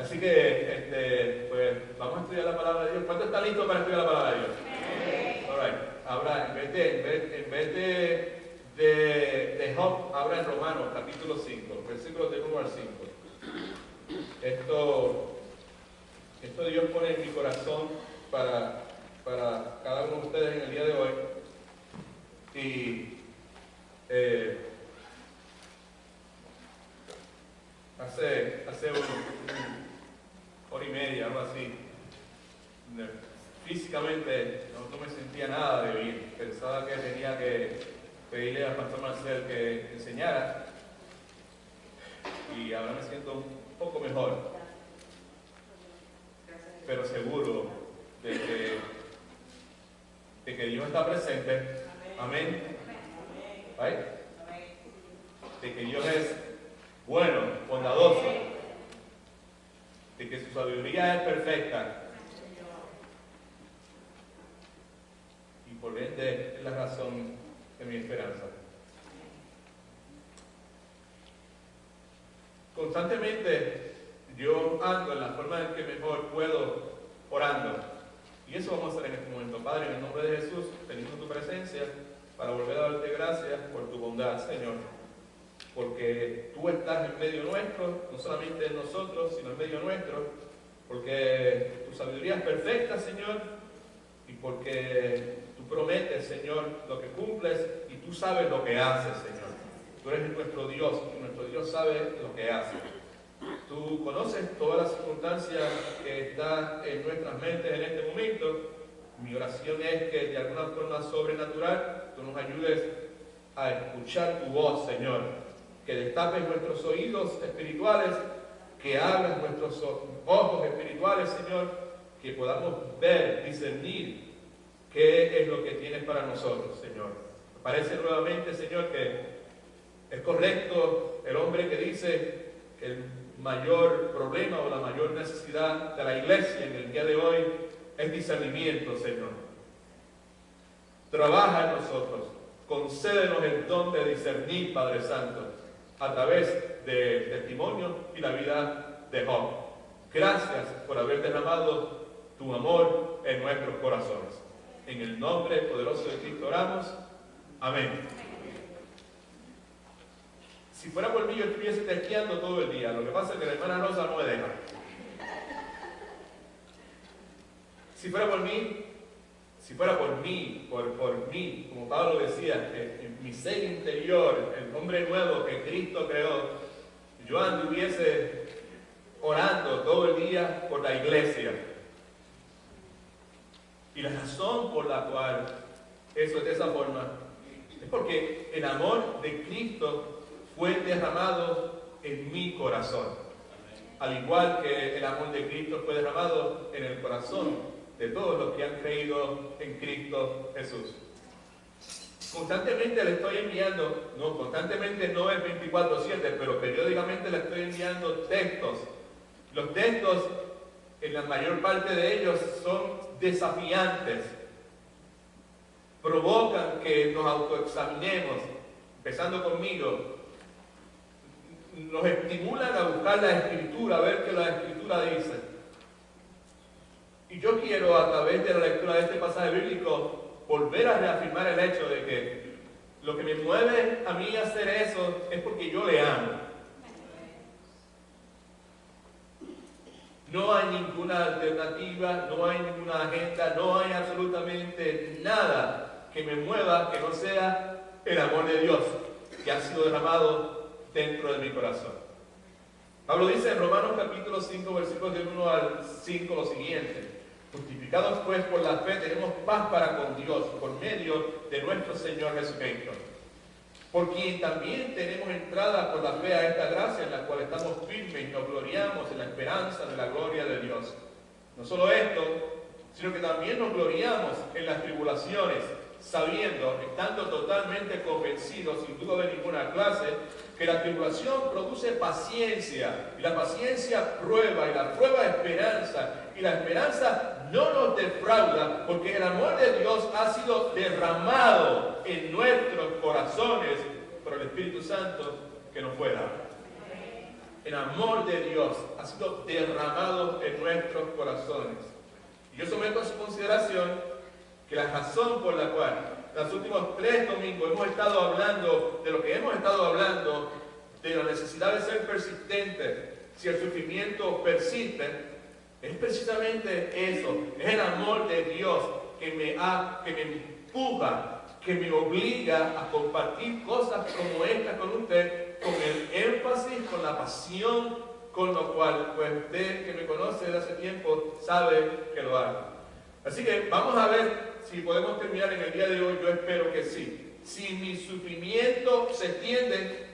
Así que, pues, vamos a estudiar la palabra de Dios. ¿Cuánto está listo para estudiar la palabra de Dios? All right. Ahora, en vez de Job, habla en Romanos, capítulo 5, versículos del 1 al 5. Esto Dios pone en mi corazón para cada uno de ustedes en el día de hoy. Y hace una hora y media, algo así, físicamente no me sentía nada de bien. Pensaba que tenía que pedirle al pastor Marcel que enseñara, y ahora me siento un poco mejor, pero seguro de que Dios está presente. Amén. ¿Right? De que Dios es bueno, bondadoso, de que su sabiduría es perfecta, y por ende es la razón de mi esperanza. Constantemente yo ando en la forma en que mejor puedo orando, y eso vamos a hacer en este momento. Padre, en el nombre de Jesús, venimos a tu presencia para volver a darte gracias por tu bondad, Señor, porque tú estás en medio nuestro, no solamente en nosotros, sino en medio nuestro, porque tu sabiduría es perfecta, Señor, y porque tú prometes, Señor, lo que cumples, y tú sabes lo que haces, Señor. Tú eres nuestro Dios, y nuestro Dios sabe lo que hace. Tú conoces todas las circunstancias que están en nuestras mentes en este momento. Mi oración es que de alguna forma sobrenatural tú nos ayudes a escuchar tu voz, Señor, que destapes nuestros oídos espirituales, que abras nuestros ojos espirituales, Señor, que podamos ver, discernir qué es lo que tienes para nosotros, Señor. Me parece nuevamente, Señor, que es correcto el hombre que dice que el mayor problema o la mayor necesidad de la iglesia en el día de hoy es discernimiento, Señor. Trabaja en nosotros, concédenos el don de discernir, Padre Santo, a través del testimonio y la vida de Job. Gracias por haber derramado tu amor en nuestros corazones. En el nombre poderoso de Cristo oramos. Amén. Si fuera por mí, yo estuviese testeando todo el día. Lo que pasa es que la hermana Rosa no me deja. Si fuera por mí, como Pablo decía, en mi ser interior, el hombre nuevo que Cristo creó, yo anduviese orando todo el día por la iglesia. Y la razón por la cual eso es de esa forma es porque el amor de Cristo fue derramado en mi corazón, al igual que el amor de Cristo fue derramado en el corazón de todos los que han creído en Cristo Jesús. Constantemente le estoy enviando, constantemente no es 24/7, pero periódicamente le estoy enviando textos. Los textos, en la mayor parte de ellos, son desafiantes, provocan que nos autoexaminemos, empezando conmigo. Nos estimulan a buscar la Escritura, a ver qué la Escritura dice. Y yo quiero, a través de la lectura de este pasaje bíblico, volver a reafirmar el hecho de que lo que me mueve a mí a hacer eso es porque yo le amo. No hay ninguna alternativa, no hay ninguna agenda, no hay absolutamente nada que me mueva que no sea el amor de Dios que ha sido derramado dentro de mi corazón. Pablo dice en Romanos capítulo 5, versículos del 1 al 5 lo siguiente: justificados pues por la fe tenemos paz para con Dios por medio de nuestro Señor Jesucristo, por quien también tenemos entrada por la fe a esta gracia en la cual estamos firmes y nos gloriamos en la esperanza de la gloria de Dios. No solo esto, sino que también nos gloriamos en las tribulaciones, sabiendo, estando totalmente convencidos, sin duda de ninguna clase, que la tribulación produce paciencia, y la paciencia prueba, y la prueba esperanza, y la esperanza no nos defrauda, porque el amor de Dios ha sido derramado en nuestros corazones por el Espíritu Santo que nos fue dado. el amor de Dios ha sido derramado en nuestros corazones. Y yo someto a su consideración que la razón por la cual los últimos 3 domingos hemos estado hablando de lo que hemos estado hablando, de la necesidad de ser persistente, si el sufrimiento persiste, es precisamente eso, es el amor de Dios que me empuja, que me obliga a compartir cosas como esta con usted, con el énfasis, con la pasión, con lo cual, pues usted que me conoce desde hace tiempo, sabe que lo hago. Así que vamos a ver si podemos terminar en el día de hoy. Yo espero que sí. Si mi sufrimiento se extiende,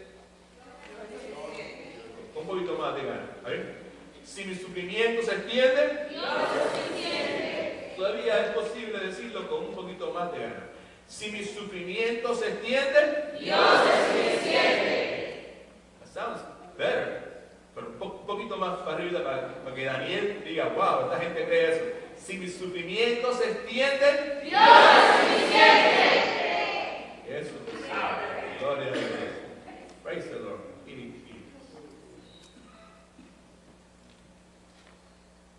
un poquito más de ganas, ¿vale? Si mi sufrimiento se extiende, Dios es suficiente. Todavía es posible decirlo con un poquito más de ganas. Si mi sufrimiento se extiende, Dios es suficiente. That sounds better. Pero un poquito más para arriba para que Daniel diga, wow, esta gente cree eso. Si mi sufrimiento se extiende, Dios es suficiente. Eso es sabe. Gloria a Dios. Praise the Lord.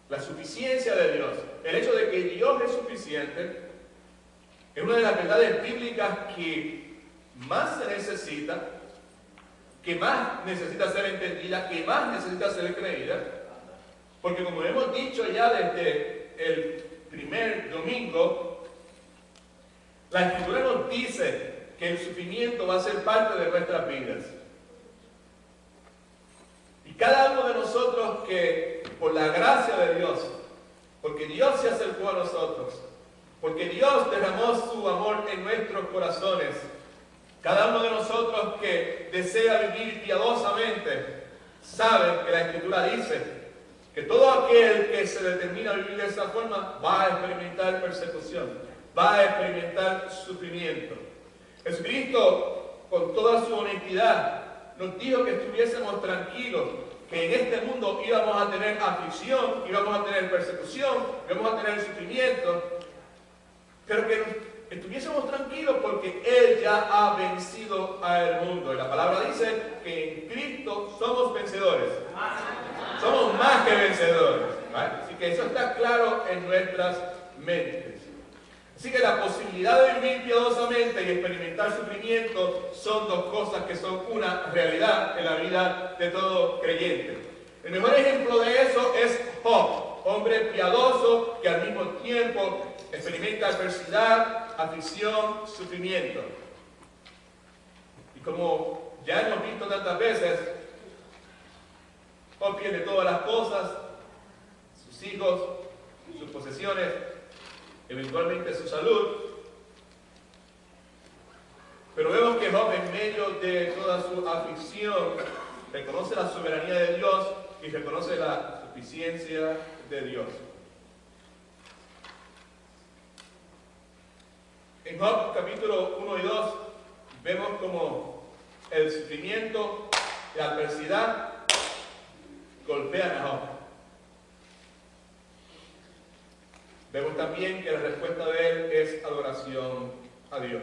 La suficiencia de Dios, el hecho de que Dios es suficiente, es una de las verdades bíblicas que más se necesita, que más necesita ser entendida, que más necesita ser creída, porque como hemos dicho ya desde el primer domingo, la Escritura nos dice que el sufrimiento va a ser parte de nuestras vidas. Y cada uno de nosotros que, por la gracia de Dios, porque Dios se acercó a nosotros, porque Dios derramó su amor en nuestros corazones, cada uno de nosotros que desea vivir piadosamente, sabe que la Escritura dice que todo aquel que se determina a vivir de esa forma va a experimentar persecución, va a experimentar sufrimiento. Jesucristo, con toda su honestidad, nos dijo que estuviésemos tranquilos, que en este mundo íbamos a tener aflicción, íbamos a tener persecución, íbamos a tener sufrimiento, pero que estuviésemos tranquilos porque Él ya ha vencido al mundo. Y la palabra dice que en Cristo somos vencedores. Somos más que vencedores. ¿Vale? Así que eso está claro en nuestras mentes. Así que la posibilidad de vivir piadosamente y experimentar sufrimiento son dos cosas que son una realidad en la vida de todo creyente. El mejor ejemplo de eso es Job, hombre piadoso que al mismo tiempo experimenta adversidad, aflicción, sufrimiento. Y como ya hemos visto tantas veces, Job pierde todas las cosas, sus hijos, sus posesiones, eventualmente su salud. Pero vemos que Job, en medio de toda su aflicción, reconoce la soberanía de Dios y reconoce la suficiencia de Dios. En Job capítulo 1 y 2 vemos como el sufrimiento, la adversidad golpean a Job. Vemos también que la respuesta de él es adoración a Dios.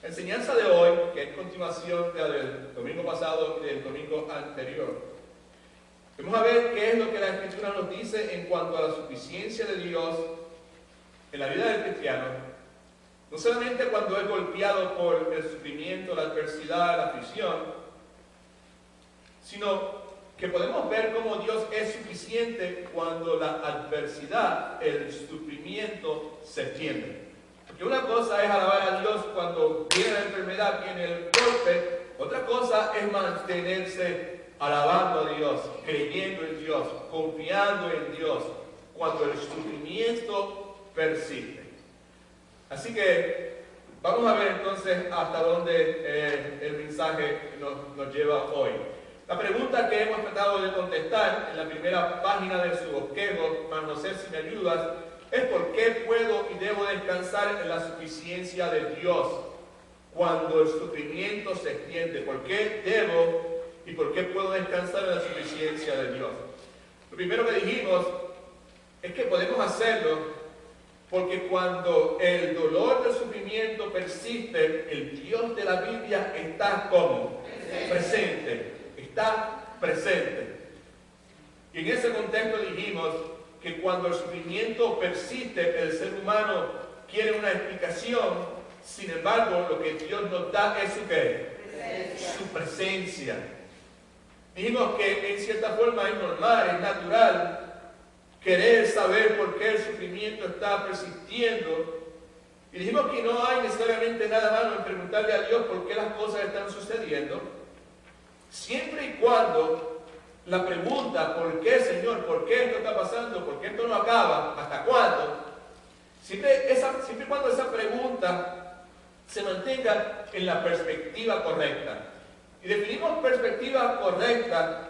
La enseñanza de hoy, que es continuación del domingo pasado y del domingo anterior, vamos a ver qué es lo que la Escritura nos dice en cuanto a la suficiencia de Dios en la vida del cristiano, no solamente cuando es golpeado por el sufrimiento, la adversidad, la aflicción, sino que podemos ver cómo Dios es suficiente cuando la adversidad, el sufrimiento se extiende. Porque una cosa es alabar a Dios cuando viene la enfermedad, viene el golpe, otra cosa es mantenerse alabando a Dios, creyendo en Dios, confiando en Dios, cuando el sufrimiento persiste. Así que vamos a ver entonces hasta dónde el mensaje nos lleva hoy. La pregunta que hemos tratado de contestar en la primera página de su bosquejo, Manuel José, si me ayudas, es por qué puedo y debo descansar en la suficiencia de Dios cuando el sufrimiento se extiende. ¿Por qué debo y por qué puedo descansar en la suficiencia de Dios? Lo primero que dijimos es que podemos hacerlo porque cuando el dolor del sufrimiento persiste, el Dios de la Biblia está como presente. está presente. Y en ese contexto dijimos que cuando el sufrimiento persiste, el ser humano quiere una explicación. Sin embargo, lo que Dios nos da es su ¿qué? Su presencia. Dijimos que en cierta forma es normal, es natural querer saber por qué el sufrimiento está persistiendo. Y dijimos que no hay necesariamente nada malo en preguntarle a Dios por qué las cosas están sucediendo, siempre y cuando la pregunta, ¿por qué, Señor? ¿Por qué esto está pasando? ¿Por qué esto no acaba? ¿Hasta cuándo? Siempre y cuando esa pregunta se mantenga en la perspectiva correcta. Y definimos perspectiva correcta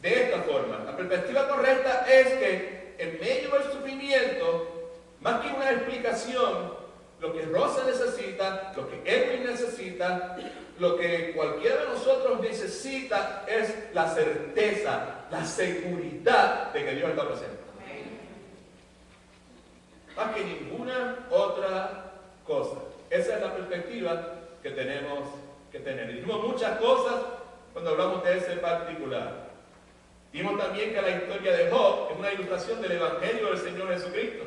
de esta forma. La perspectiva correcta es que en medio del sufrimiento, más que una explicación, lo que Rosa necesita, lo que Edwin necesita, lo que cualquiera de nosotros necesita es la certeza, la seguridad de que Dios está presente. Más que ninguna otra cosa. Esa es la perspectiva que tenemos que tener. Y dijimos muchas cosas cuando hablamos de ese particular. Dijimos también que la historia de Job es una ilustración del Evangelio del Señor Jesucristo.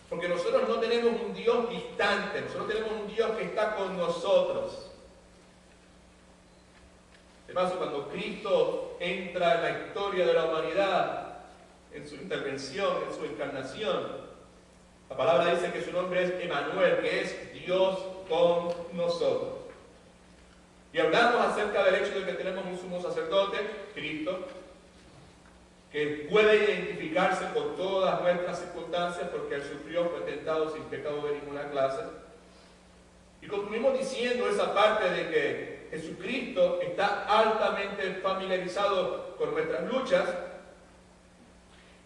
Porque nosotros no tenemos un Dios distante, nosotros tenemos un Dios que está con nosotros. De paso, cuando Cristo entra en la historia de la humanidad, en su intervención, en su encarnación, la palabra dice que su nombre es Emmanuel, que es Dios con nosotros. Y hablamos acerca del hecho de que tenemos un sumo sacerdote, Cristo, que puede identificarse con todas nuestras circunstancias porque Él sufrió, fue tentado sin pecado de ninguna clase. Y concluimos diciendo esa parte de que Jesucristo está altamente familiarizado con nuestras luchas.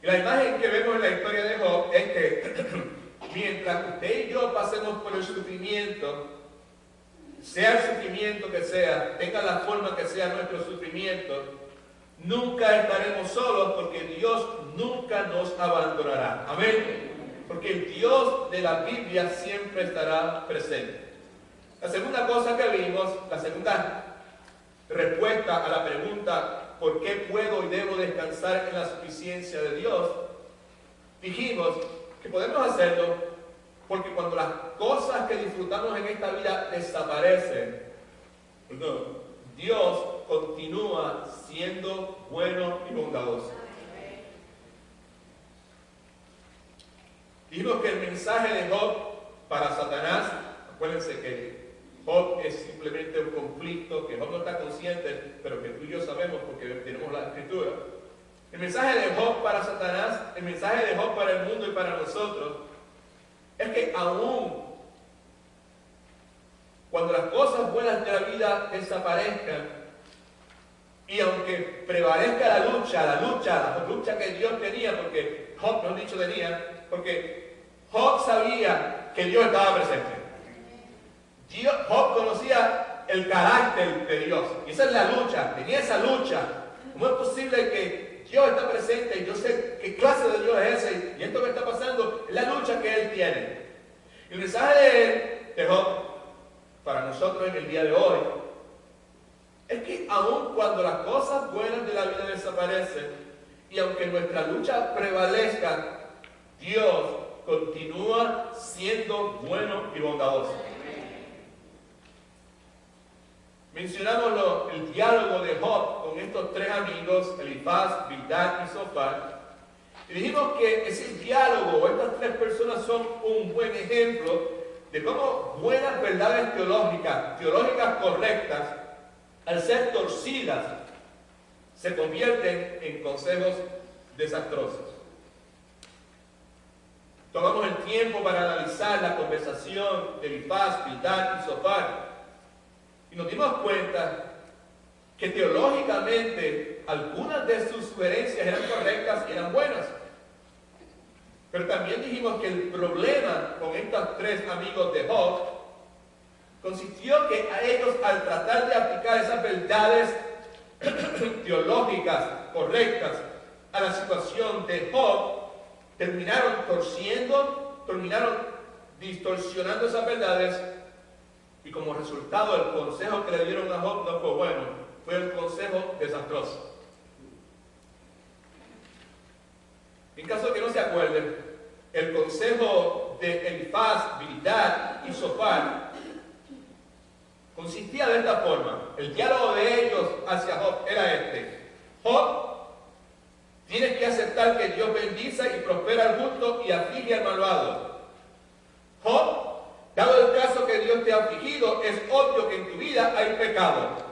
Y la imagen que vemos en la historia de Job es que mientras usted y yo pasemos por el sufrimiento, sea el sufrimiento que sea, tenga la forma que sea nuestro sufrimiento, nunca estaremos solos porque Dios nunca nos abandonará. Amén. Porque el Dios de la Biblia siempre estará presente. La segunda cosa que vimos, la segunda respuesta a la pregunta ¿por qué puedo y debo descansar en la suficiencia de Dios? Dijimos que podemos hacerlo porque cuando las cosas que disfrutamos en esta vida desaparecen, Dios continúa siendo bueno y bondadoso. Dijimos que el mensaje de Job para Satanás, acuérdense que Job es simplemente un conflicto, que Job no está consciente, pero que tú y yo sabemos porque tenemos la Escritura. El mensaje de Job para Satanás, el mensaje de Job para el mundo y para nosotros, es que aún cuando las cosas buenas de la vida desaparezcan, y aunque prevalezca la lucha que Dios tenía, porque Job, no he dicho tenía, porque Job sabía que Dios estaba presente. Job conocía el carácter de Dios, y esa es la lucha, tenía esa lucha. ¿Cómo es posible que Dios está presente y yo sé qué clase de Dios es ese y esto que está pasando es la lucha que Él tiene? Y el mensaje de Job para nosotros en el día de hoy es que aun cuando las cosas buenas de la vida desaparecen y aunque nuestra lucha prevalezca, Dios continúa siendo bueno y bondadoso. Mencionamos el diálogo de Job con estos tres amigos, Elifaz, Bildad y Zofar, y dijimos que ese diálogo, estas tres personas son un buen ejemplo de cómo buenas verdades teológicas correctas, al ser torcidas, se convierten en consejos desastrosos. Tomamos el tiempo para analizar la conversación de Elifaz, Bildad y Zofar y nos dimos cuenta que teológicamente algunas de sus sugerencias eran correctas y eran buenas. Pero también dijimos que el problema con estos tres amigos de Job consistió que a ellos, al tratar de aplicar esas verdades teológicas correctas a la situación de Job, terminaron torciendo, terminaron distorsionando esas verdades, y como resultado el consejo que le dieron a Job no fue bueno, fue un consejo desastroso. En caso de que no se acuerden, el consejo de Elifaz, Bildad y Sofar consistía de esta forma. El diálogo de ellos hacia Job era este: Job, tienes que aceptar que Dios bendice y prospera al justo y aflige al malvado. Job, dado el caso que Dios te ha afligido, es obvio que en tu vida hay pecado.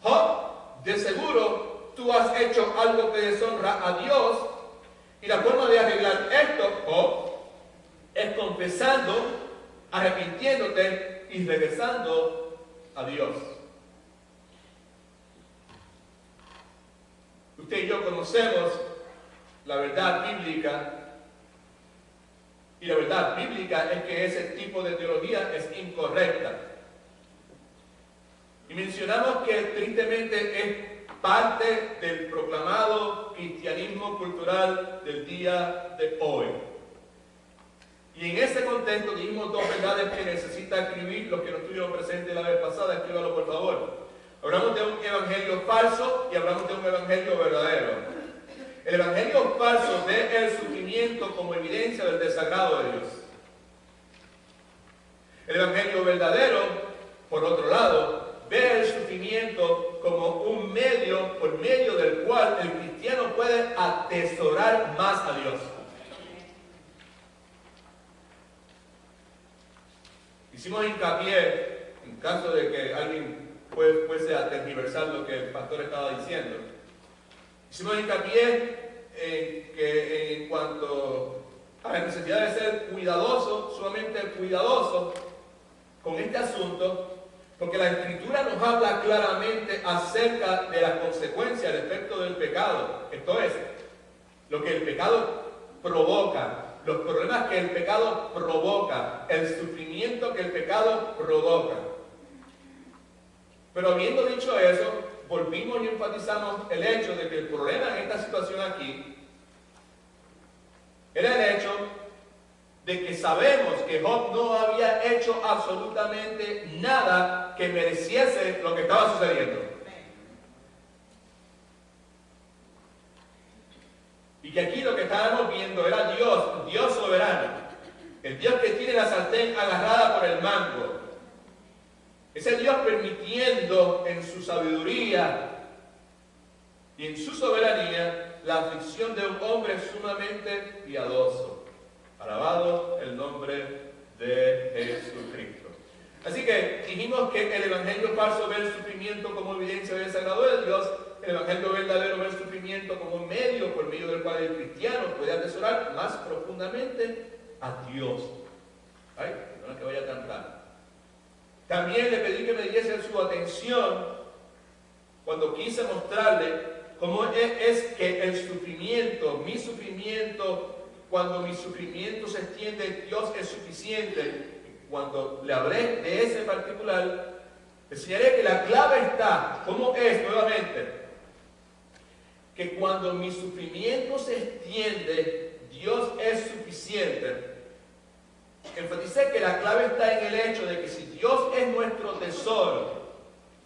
Job, de seguro tú has hecho algo que deshonra a Dios, y la forma de arreglar esto, Job, es confesando, arrepintiéndote y regresando a Dios. Usted y yo conocemos la verdad bíblica, y la verdad bíblica es que ese tipo de teología es incorrecta. Y mencionamos que tristemente es parte del proclamado cristianismo cultural del día de hoy. Y en ese contexto dijimos dos verdades que necesita escribir. Los que no estuvieron presentes la vez pasada, escríbalo por favor. Hablamos de un evangelio falso y hablamos de un evangelio verdadero. El evangelio falso ve el sufrimiento como evidencia del desagrado de Dios. El evangelio verdadero, por otro lado, ve el sufrimiento como un medio por medio del cual el cristiano puede atesorar más a Dios. Hicimos hincapié, en caso de que alguien fuese a tergiversar lo que el pastor estaba diciendo, hicimos hincapié en cuanto a la necesidad de ser cuidadoso, sumamente cuidadoso con este asunto, porque la Escritura nos habla claramente acerca de las consecuencias, el efecto del pecado. Esto es, lo que el pecado provoca, los problemas que el pecado provoca, el sufrimiento que el pecado provoca. Pero habiendo dicho eso, volvimos y enfatizamos el hecho de que el problema en esta situación aquí era el hecho de que sabemos que Job no había hecho absolutamente nada que mereciese lo que estaba sucediendo. Y que aquí lo que estábamos viendo era Dios soberano, el Dios que tiene la sartén agarrada por el mango. Ese Dios permitiendo en su sabiduría y en su soberanía la aflicción de un hombre sumamente piadoso. Alabado el nombre de Jesucristo. Así que dijimos que el evangelio falso ve el sufrimiento como evidencia del desagrado de Dios. El evangelio verdadero ve el sufrimiento como un medio por medio del cual el cristiano puede atesorar más profundamente a Dios. Ay, perdona que vaya a cantar. También le pedí que me diese su atención cuando quise mostrarle cómo es que el sufrimiento, mi sufrimiento, cuando mi sufrimiento se extiende, Dios es suficiente. Cuando le hablé de ese particular, le enseñaré que la clave está, ¿cómo es nuevamente? Que cuando mi sufrimiento se extiende, Dios es suficiente. Enfaticé que la clave está en el hecho de que si Dios es nuestro tesoro,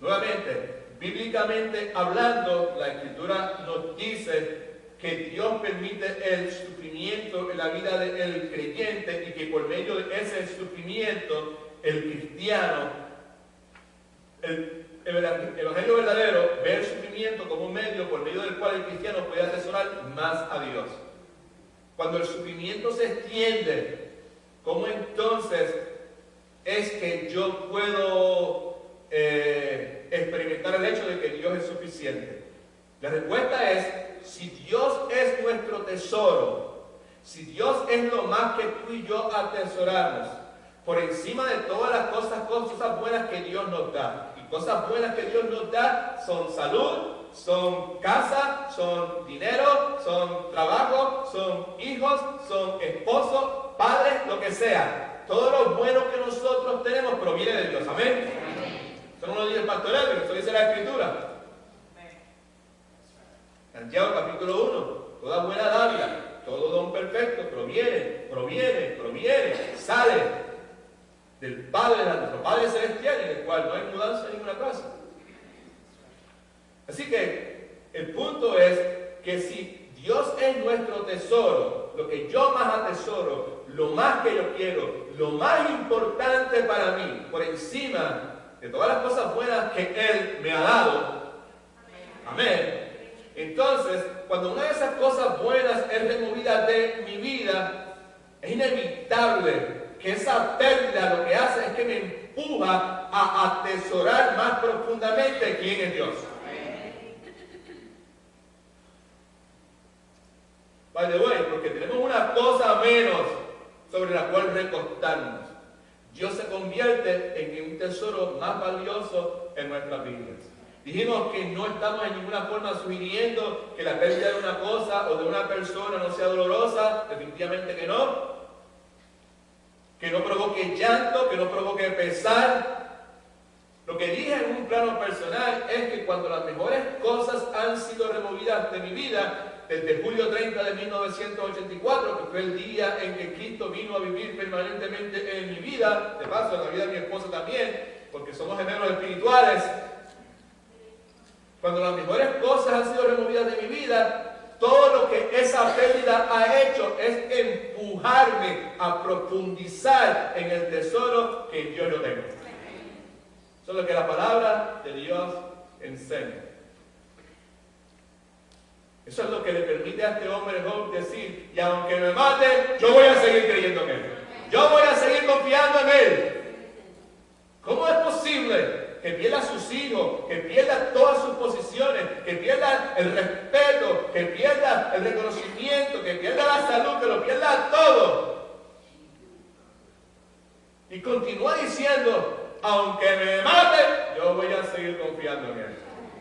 nuevamente, bíblicamente hablando, la Escritura nos dice que Dios permite el sufrimiento en la vida del creyente y que por medio de ese sufrimiento el cristiano, el evangelio verdadero ve el sufrimiento como un medio por medio del cual el cristiano puede atesorar más a Dios. Cuando el sufrimiento se extiende, ¿cómo entonces es que yo puedo experimentar el hecho de que Dios es suficiente? La respuesta es: si Dios es nuestro tesoro, si Dios es lo más que tú y yo atesoramos, por encima de todas las cosas buenas que Dios nos da, y cosas buenas que Dios nos da son salud, son casa, son dinero, son trabajo, son hijos, son esposos, padres, lo que sea. Todo lo bueno que nosotros tenemos proviene de Dios. Amén. Eso no lo dice el pastor Edwin, eso dice la Escritura. Santiago capítulo 1, toda buena dádiva, todo don perfecto proviene, sale del Padre, de nuestro Padre Celestial, en el cual no hay mudanza en ninguna clase. Así que el punto es que si Dios es nuestro tesoro, lo que yo más atesoro, lo más que yo quiero, lo más importante para mí, por encima de todas las cosas buenas que Él me ha dado, amén. Entonces, cuando una de esas cosas buenas es removida de mi vida, es inevitable que esa pérdida lo que hace es que me empuja a atesorar más profundamente quién es Dios. By the way, porque tenemos una cosa menos sobre la cual recostarnos. Dios se convierte en un tesoro más valioso en nuestras vidas. Dijimos que no estamos en ninguna forma sugiriendo que la pérdida de una cosa o de una persona no sea dolorosa, definitivamente que no. Que no provoque llanto, que no provoque pesar. Lo que dije en un plano personal es que cuando las mejores cosas han sido removidas de mi vida, desde julio 30 de 1984, que fue el día en que Cristo vino a vivir permanentemente en mi vida, de paso en la vida de mi esposa también, porque somos gemelos espirituales. Cuando las mejores cosas han sido removidas de mi vida, todo lo que esa pérdida ha hecho es empujarme a profundizar en el tesoro que en Dios yo tengo. Eso es lo que la palabra de Dios enseña. Eso es lo que le permite a este hombre Job decir, y aunque me mate, yo voy a seguir creyendo en Él. Yo voy a seguir confiando en Él. ¿Cómo es posible que pierda a sus hijos, que pierda todas sus posiciones, que pierda el respeto, que pierda el reconocimiento, que pierda la salud, que lo pierda todo? Y continúa diciendo, aunque me mate, yo voy a seguir confiando en Él.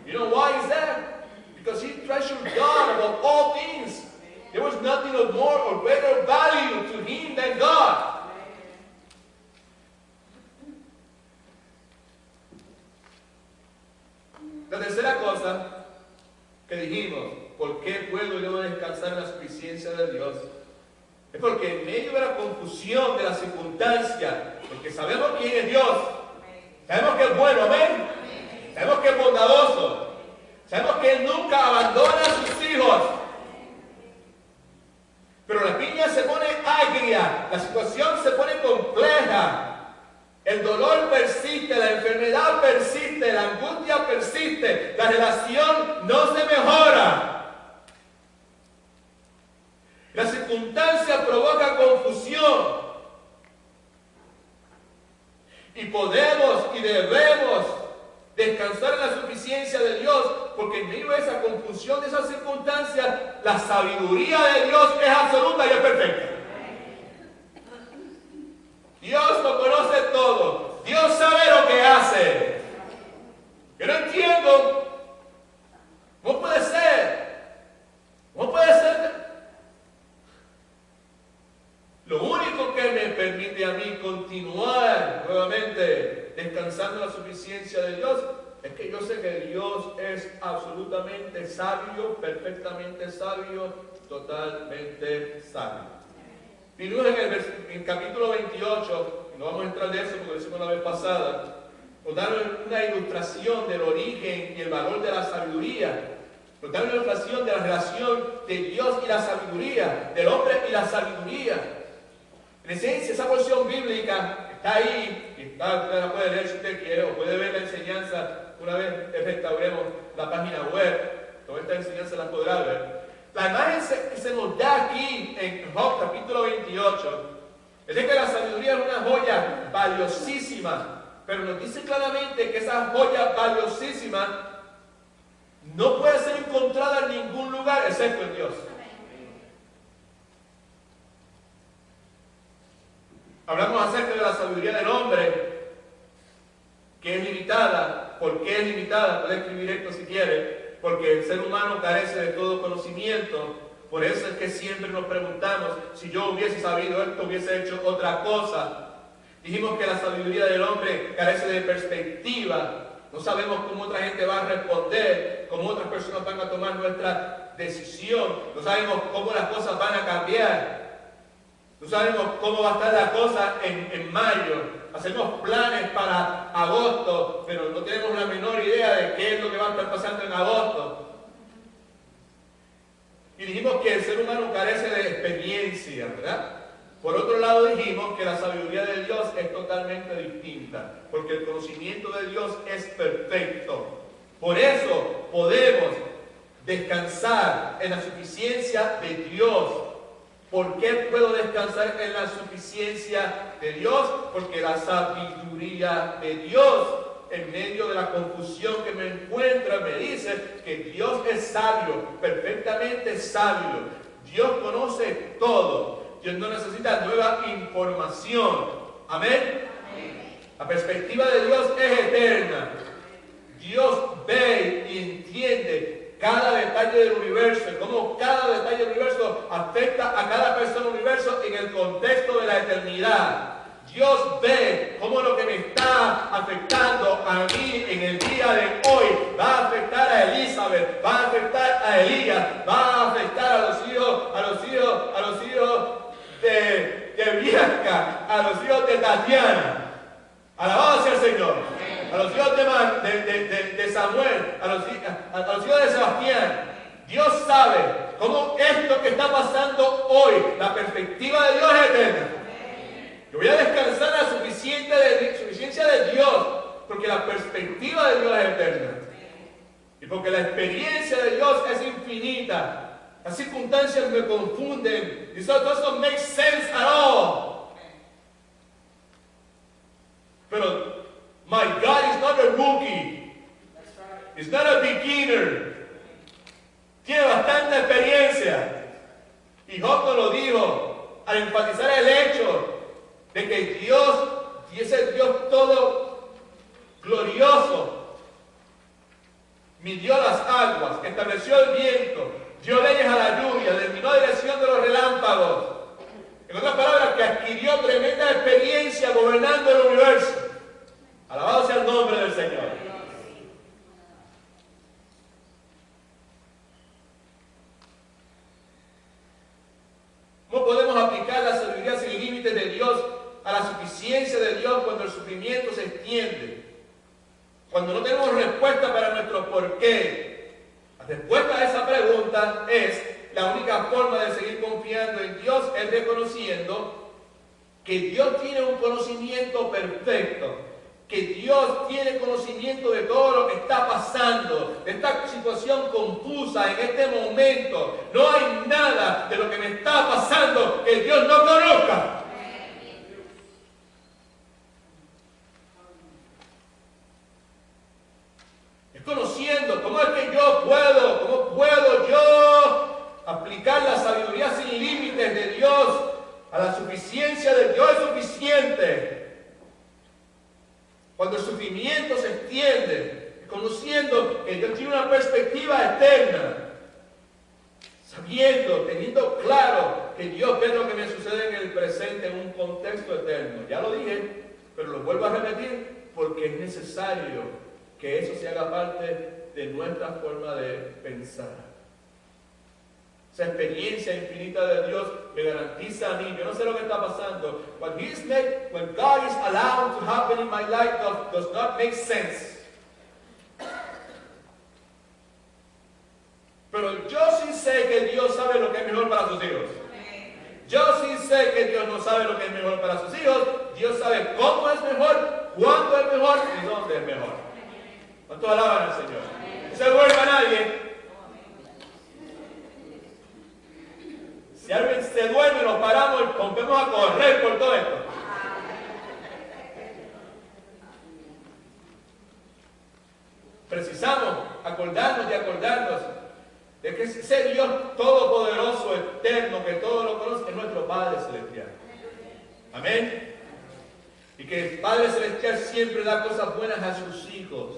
You know why is that? Because he treasured God above all things. There was nothing of more or greater value to him than God. La tercera cosa que dijimos, ¿por qué puedo yo descansar en la suficiencia de Dios? Es porque en medio de la confusión de la circunstancia, porque sabemos quién es Dios, sabemos que es bueno, amén, sabemos que es bondadoso, sabemos que Él nunca abandona a sus hijos, pero la piña se pone agria, la situación se pone compleja. El dolor persiste, la enfermedad persiste, la angustia persiste, la relación no se mejora. La circunstancia provoca confusión. Y podemos y debemos descansar en la suficiencia de Dios, porque en medio de esa confusión, de esas circunstancias, la sabiduría de Dios es absoluta y es perfecta. Dios lo conoce todo. Dios sabe lo que hace. Yo no entiendo. ¿Cómo puede ser? ¿Cómo puede ser? Lo único que me permite a mí continuar nuevamente descansando en la suficiencia de Dios es que yo sé que Dios es absolutamente sabio, perfectamente sabio, totalmente sabio. Vimos en el capítulo 28, y no vamos a entrar de eso porque lo hicimos la vez pasada, nos dan una ilustración del origen y el valor de la sabiduría. Nos dan una ilustración de la relación de Dios y la sabiduría, del hombre y la sabiduría. En esencia, esa porción bíblica está ahí, y usted la puede leer si usted quiere, o puede ver la enseñanza una vez restauremos la página web. Toda esta enseñanza la podrá ver. La imagen que se nos da aquí en Job capítulo 28 es de que la sabiduría es una joya valiosísima, pero nos dice claramente que esa joya valiosísima no puede ser encontrada en ningún lugar excepto en Dios. Hablamos acerca de la sabiduría del hombre, que es limitada. ¿Por qué es limitada? Puede escribir esto si quiere. Porque el ser humano carece de todo conocimiento. Por eso es que siempre nos preguntamos, si yo hubiese sabido esto, hubiese hecho otra cosa. Dijimos que la sabiduría del hombre carece de perspectiva. No sabemos cómo otra gente va a responder, cómo otras personas van a tomar nuestra decisión. No sabemos cómo las cosas van a cambiar. No sabemos cómo va a estar la cosa en mayo. Hacemos planes para agosto, pero no tenemos la menor idea de qué es lo que va a estar pasando en agosto. Y dijimos que el ser humano carece de experiencia, ¿verdad? Por otro lado dijimos que la sabiduría de Dios es totalmente distinta, porque el conocimiento de Dios es perfecto. Por eso podemos descansar en la suficiencia de Dios. ¿Por qué puedo descansar en la suficiencia de Dios? Porque la sabiduría de Dios, en medio de la confusión que me encuentra, me dice que Dios es sabio, perfectamente sabio. Dios conoce todo. Dios no necesita nueva información. ¿Amén? La perspectiva de Dios es eterna. Dios ve y entiende cada detalle del universo y cómo cada detalle del universo afecta a cada persona del universo en el contexto de la eternidad. Dios ve cómo lo que me está afectando a mí en el día de hoy va a afectar a Elizabeth, va a afectar a Elías, va a afectar a los hijos de Bianca, a los hijos de Tatiana. Alabado sea el Señor. A los hijos de Samuel, a los hijos de Sebastián. Dios sabe cómo esto que está pasando hoy, la perspectiva de Dios es eterna. Yo voy a descansar en la suficiencia de Dios, porque la perspectiva de Dios es eterna. Y porque la experiencia de Dios es infinita. Las circunstancias me confunden. It doesn't make sense at all. Pero my God is not a rookie. He's not a beginner. Tiene bastante experiencia. Y Job nos lo dijo al enfatizar el hecho de que Dios, y ese Dios todo glorioso, midió las aguas, estableció el viento, dio leyes a la lluvia, determinó la dirección de los relámpagos. En otras palabras, que adquirió tremenda experiencia gobernando el universo. Alabado sea el nombre del Señor. ¿Cómo podemos aplicar la sabiduría sin límites de Dios a la suficiencia de Dios cuando el sufrimiento se extiende? Cuando no tenemos respuesta para nuestro por qué. La respuesta a esa pregunta es: la única forma de seguir confiando en Dios es reconociendo que Dios tiene un conocimiento perfecto, que Dios tiene conocimiento de todo lo que está pasando, de esta situación confusa en este momento. No hay nada de lo que me está pasando que Dios no conozca. Es conociendo cómo es que cómo puedo yo aplicar la sabiduría sin límites de Dios a la suficiencia de Dios es suficiente. Cuando el sufrimiento se extiende, conociendo que Dios tiene una perspectiva eterna, sabiendo, teniendo claro que Dios ve lo que me sucede en el presente en un contexto eterno. Ya lo dije, pero lo vuelvo a repetir porque es necesario que eso se haga parte de nuestra forma de pensar. Esa experiencia infinita de Dios me garantiza a mí, yo no sé lo que está pasando. What God is allowing to happen in my life does not make sense. Pero yo sí sé que Dios sabe lo que es mejor para sus hijos. Yo sí sé que Dios no sabe lo que es mejor para sus hijos. Dios sabe cómo es mejor, cuándo es mejor y dónde es mejor. ¿Cuántos alaban al Señor? No se duerma nadie. Si alguien se duerme, nos paramos y rompemos a correr por todo esto. Precisamos acordarnos de que ese Dios todopoderoso, eterno, que todo lo conoce, es nuestro Padre Celestial. Amén. Y que el Padre Celestial siempre da cosas buenas a sus hijos.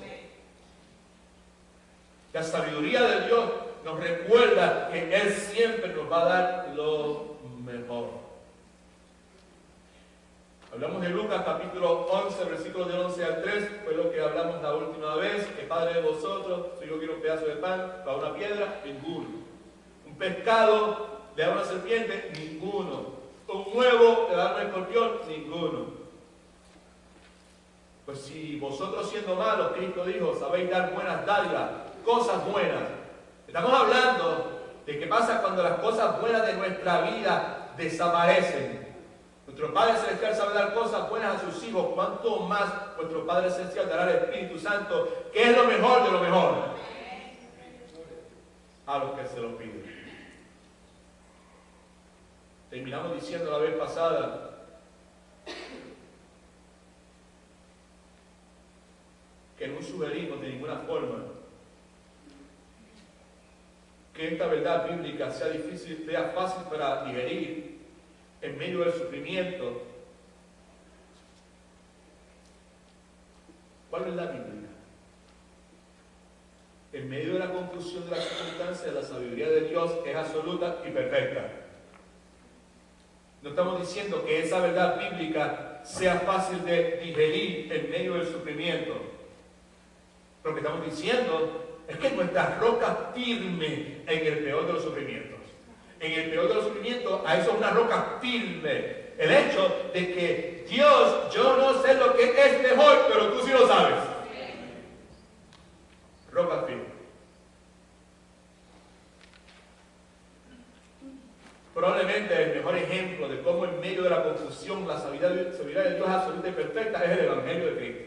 La sabiduría de Dios nos recuerda que Él siempre nos va a dar lo mejor. Hablamos de Lucas capítulo 11, versículos del 11 al 3, fue lo que hablamos la última vez. Que Padre de vosotros, si yo quiero un pedazo de pan, para una piedra, ninguno. Un pescado, le da una serpiente, ninguno. un huevo, te dará un escorpión, ninguno. Pues si vosotros siendo malos, Cristo dijo, sabéis dar buenas dádivas, cosas buenas. Estamos hablando de qué pasa cuando las cosas buenas de nuestra vida desaparecen. Nuestro Padre Celestial sabe dar cosas buenas a sus hijos. ¿Cuánto más nuestro Padre Celestial dará al Espíritu Santo, que es lo mejor de lo mejor, a los que se lo piden? Terminamos diciendo la vez pasada que no sugerimos de ninguna forma que esta verdad bíblica sea fácil para digerir en medio del sufrimiento. ¿Cuál verdad bíblica? En medio de la confusión de las circunstancias, la sabiduría de Dios es absoluta y perfecta. No estamos diciendo que esa verdad bíblica sea fácil de digerir en medio del sufrimiento. Lo que estamos diciendo es que nuestra roca firme en el peor de los sufrimientos. En el peor de los sufrimientos, a eso es una roca firme. El hecho de que Dios, yo no sé lo que es mejor, pero tú sí lo sabes. Roca firme. Probablemente el mejor ejemplo de cómo en medio de la confusión la sabiduría de Dios es absoluta y perfecta es el Evangelio de Cristo.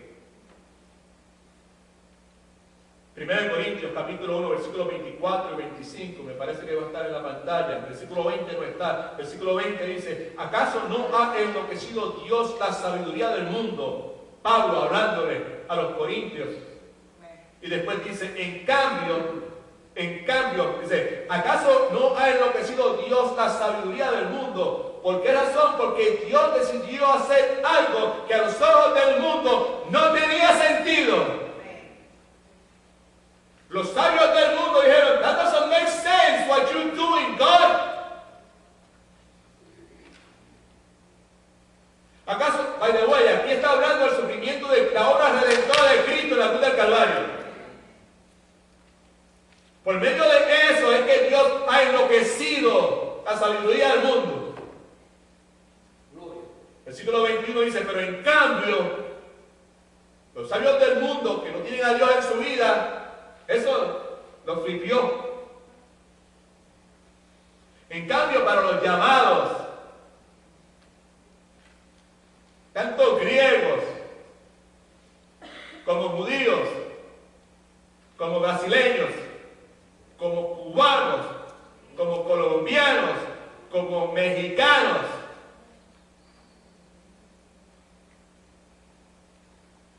1 Corintios capítulo 1, versículos 24 y 25, me parece que va a estar en la pantalla. El versículo 20 no está. El versículo 20 dice, ¿acaso no ha enloquecido Dios la sabiduría del mundo? Pablo hablándole a los corintios. Y después dice, en cambio, dice, ¿acaso no ha enloquecido Dios la sabiduría del mundo? ¿Por qué razón? Porque Dios decidió hacer algo que a los ojos del mundo no tenía sentido. Los sabios del mundo dijeron, that doesn't make sense what you're doing, God. ¿Acaso, by the way, aquí está hablando del sufrimiento de la obra redentora de Cristo en la cruz del Calvario? Por medio de eso es que Dios ha enloquecido la sabiduría del mundo. Versículo 21 dice, pero en cambio, los sabios del mundo que no tienen a Dios en su vida, eso lo flipió. En cambio, para los llamados, tanto griegos como judíos, como brasileños, como cubanos, como colombianos, como mexicanos,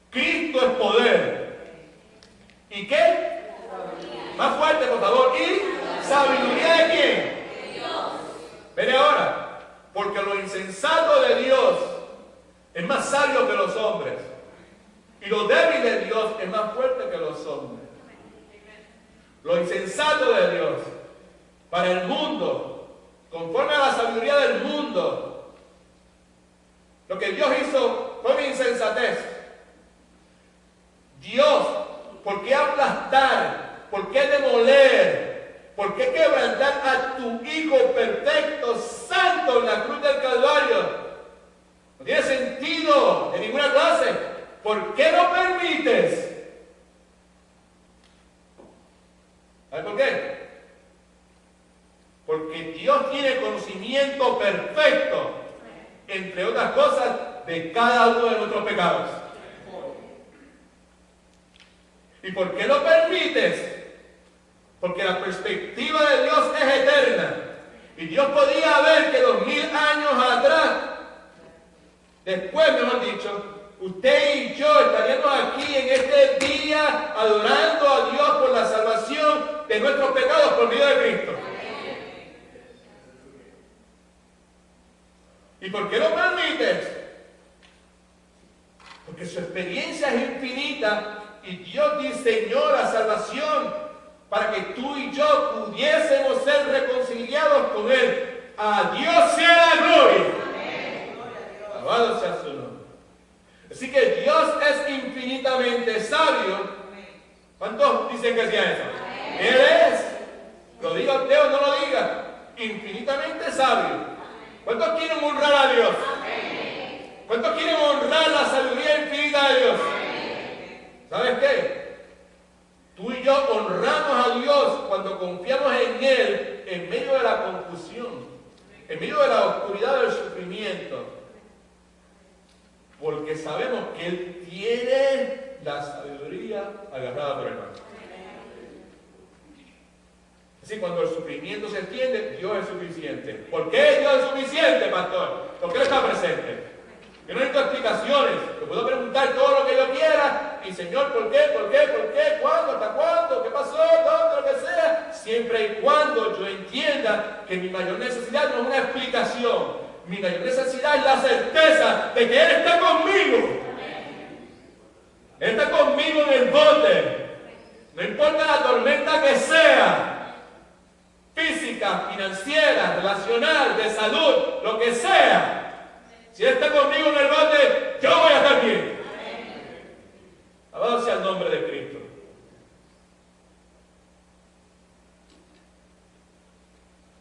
Cristo es poder. ¿Y qué? Más fuerte, por favor. ¿Y sabiduría de quién? De Dios. Ven ahora, porque lo insensato de Dios es más sabio que los hombres, y lo débil de Dios es más fuerte que los hombres. Lo insensato de Dios para el mundo, conforme a la sabiduría del mundo, lo que Dios hizo fue mi insensatez. Dios, ¿por qué aplastar? ¿Por qué demoler? ¿Por qué quebrantar a tu Hijo perfecto, santo en la cruz del Calvario? No tiene sentido de ninguna clase. ¿Por qué lo permites? ¿Sabes por qué? Porque Dios tiene conocimiento perfecto, entre otras cosas, de cada uno de nuestros pecados. ¿Y por qué lo permites? Porque la perspectiva de Dios es eterna. Y Dios podía ver que 2000 años atrás, después, mejor dicho, usted y yo estaríamos aquí en este día adorando a Dios por la salvación de nuestros pecados por medio de Cristo. ¿Y por qué lo permites? Porque su experiencia es infinita y Dios diseñó la salvación para que tú y yo pudiésemos ser reconciliados con Él. A Dios sea la gloria. Alabado sea su nombre. Así que Dios es infinitamente sabio. ¿Cuántos dicen que sea eso? Él es. Lo diga usted o no lo diga. Infinitamente sabio. ¿Cuántos quieren honrar a Dios? ¿Cuántos quieren honrar la sabiduría infinita de Dios? ¿Sabes qué? Tú y yo honramos a Dios cuando confiamos en Él en medio de la confusión, en medio de la oscuridad del sufrimiento, porque sabemos que Él tiene la sabiduría agarrada por el mano. Así cuando el sufrimiento se extiende, Dios es suficiente. ¿Por qué Dios es suficiente, pastor? Porque Él está presente. Yo no necesito explicaciones. Yo puedo preguntar todo lo que yo quiera. Y Señor, ¿por qué? ¿Por qué? ¿Por qué? ¿Cuándo? ¿Hasta cuándo? ¿Qué pasó? ¿Dónde? Lo que sea. Siempre y cuando yo entienda que mi mayor necesidad no es una explicación. Mi mayor necesidad es la certeza de que Él está conmigo. Él está conmigo en el bote. No importa la tormenta que sea. Física, financiera, relacional, de salud, lo que sea. Si Él está conmigo en el bote, yo voy a estar bien. Alabado sea el nombre de Cristo.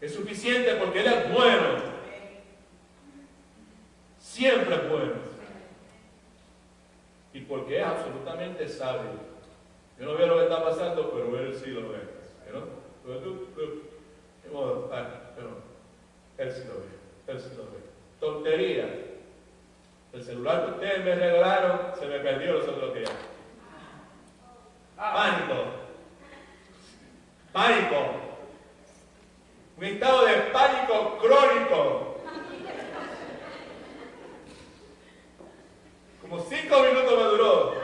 Es suficiente porque Él es bueno. Siempre es bueno. Y porque es absolutamente sabio. Yo no veo lo que está pasando, pero Él sí lo ve. ¿No? Pero Él sí lo ve. Él sí lo ve. Tontería. El celular que ustedes me regalaron se me perdió los otros días. Pánico. Pánico. Un estado de pánico crónico. Como 5 minutos me duró.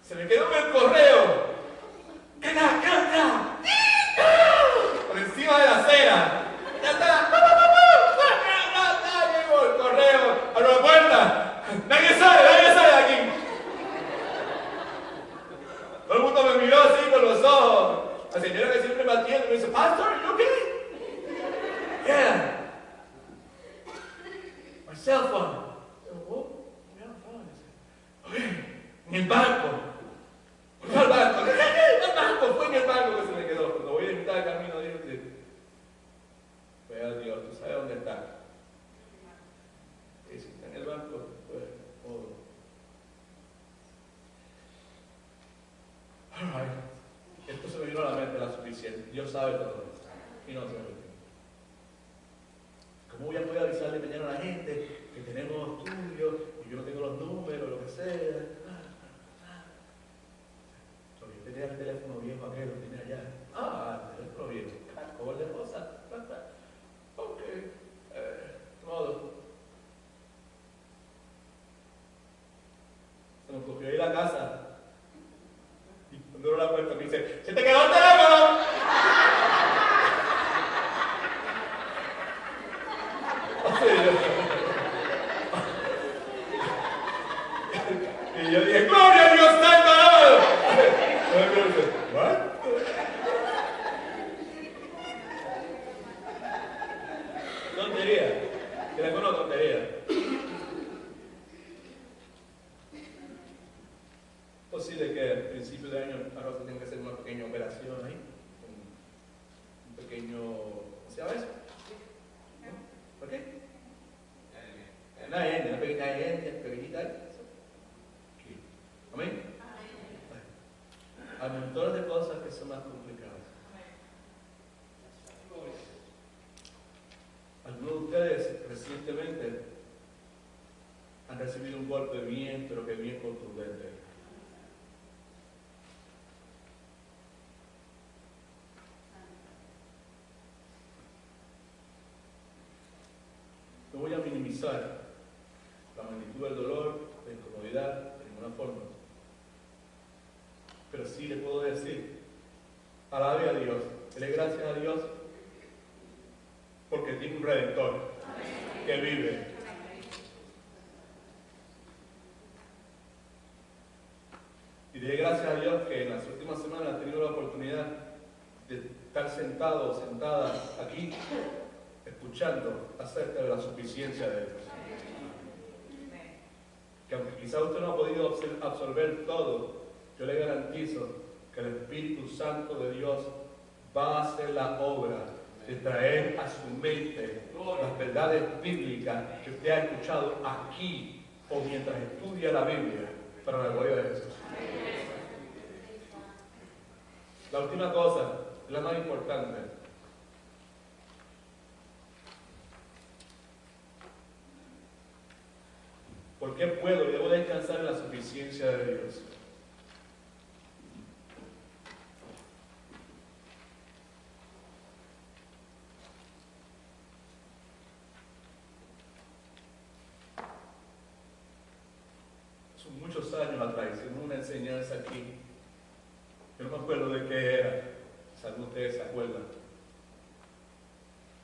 Se me quedó en el correo. ¿Qué está? Por encima de la acera. Ya está. Llegó el correo. Abro la puerta. Nadie sale de aquí. Todo el mundo me miró así con los ojos. La señora que siempre me atiende me dice, Pastor, ¿you okay? Yeah. My cell phone. En el banco. Fue al banco. Fue en el banco que se me quedó. Cuando voy a mitad de camino, digo, pues Dios, ¿tú sabes dónde está? Y si está en el banco, pues todo. Alright. Esto se me vino a la mente la suficiente. Dios sabe todo esto. Y no se me olvida. ¿Cómo voy a poder avisarle mañana a la gente que tenemos estudios y yo no tengo los números, lo que sea? Tenía el teléfono viejo aquel, lo tenía allá. El teléfono viejo. Cobre de rosa. Ok. Modo. Se me ocurrió ir a casa. Y cuando abro la puerta me dice, ¡se te quedó el teléfono! Y yo dije, ¡gloria a Dios santo! ¿What? Tontería. Teléfono tontería. Es posible que al principio de año a Rosa tenga que hacer una pequeña operación ahí. Un pequeño. ¿Cómo se llama eso? ¿Por qué? Una hernia, una pequeña hernia, pequeñita ahí. Amén. Hay montones de cosas que son más complicadas. Algunos de ustedes recientemente han recibido un golpe bien, pero que bien contundente. No voy a minimizar la magnitud del dolor, la incomodidad, de ninguna forma. Pero sí le puedo decir, alabe a Dios, dele gracias a Dios, porque tiene un Redentor que vive. Y dele gracias a Dios que en las últimas semanas ha tenido la oportunidad de estar sentado o sentada aquí, escuchando acerca de la suficiencia de Dios. Que aunque quizá usted no ha podido absorber todo, yo le garantizo que el Espíritu Santo de Dios va a hacer la obra de traer a su mente las verdades bíblicas que usted ha escuchado aquí o mientras estudia la Biblia para la gloria de Jesús. La última cosa, la más importante. ¿Por qué puedo y debo descansar en la suficiencia de Dios? Son muchos años atrás, hicimos una enseñanza aquí. Yo no me acuerdo de qué era, quizás ustedes se acuerdan.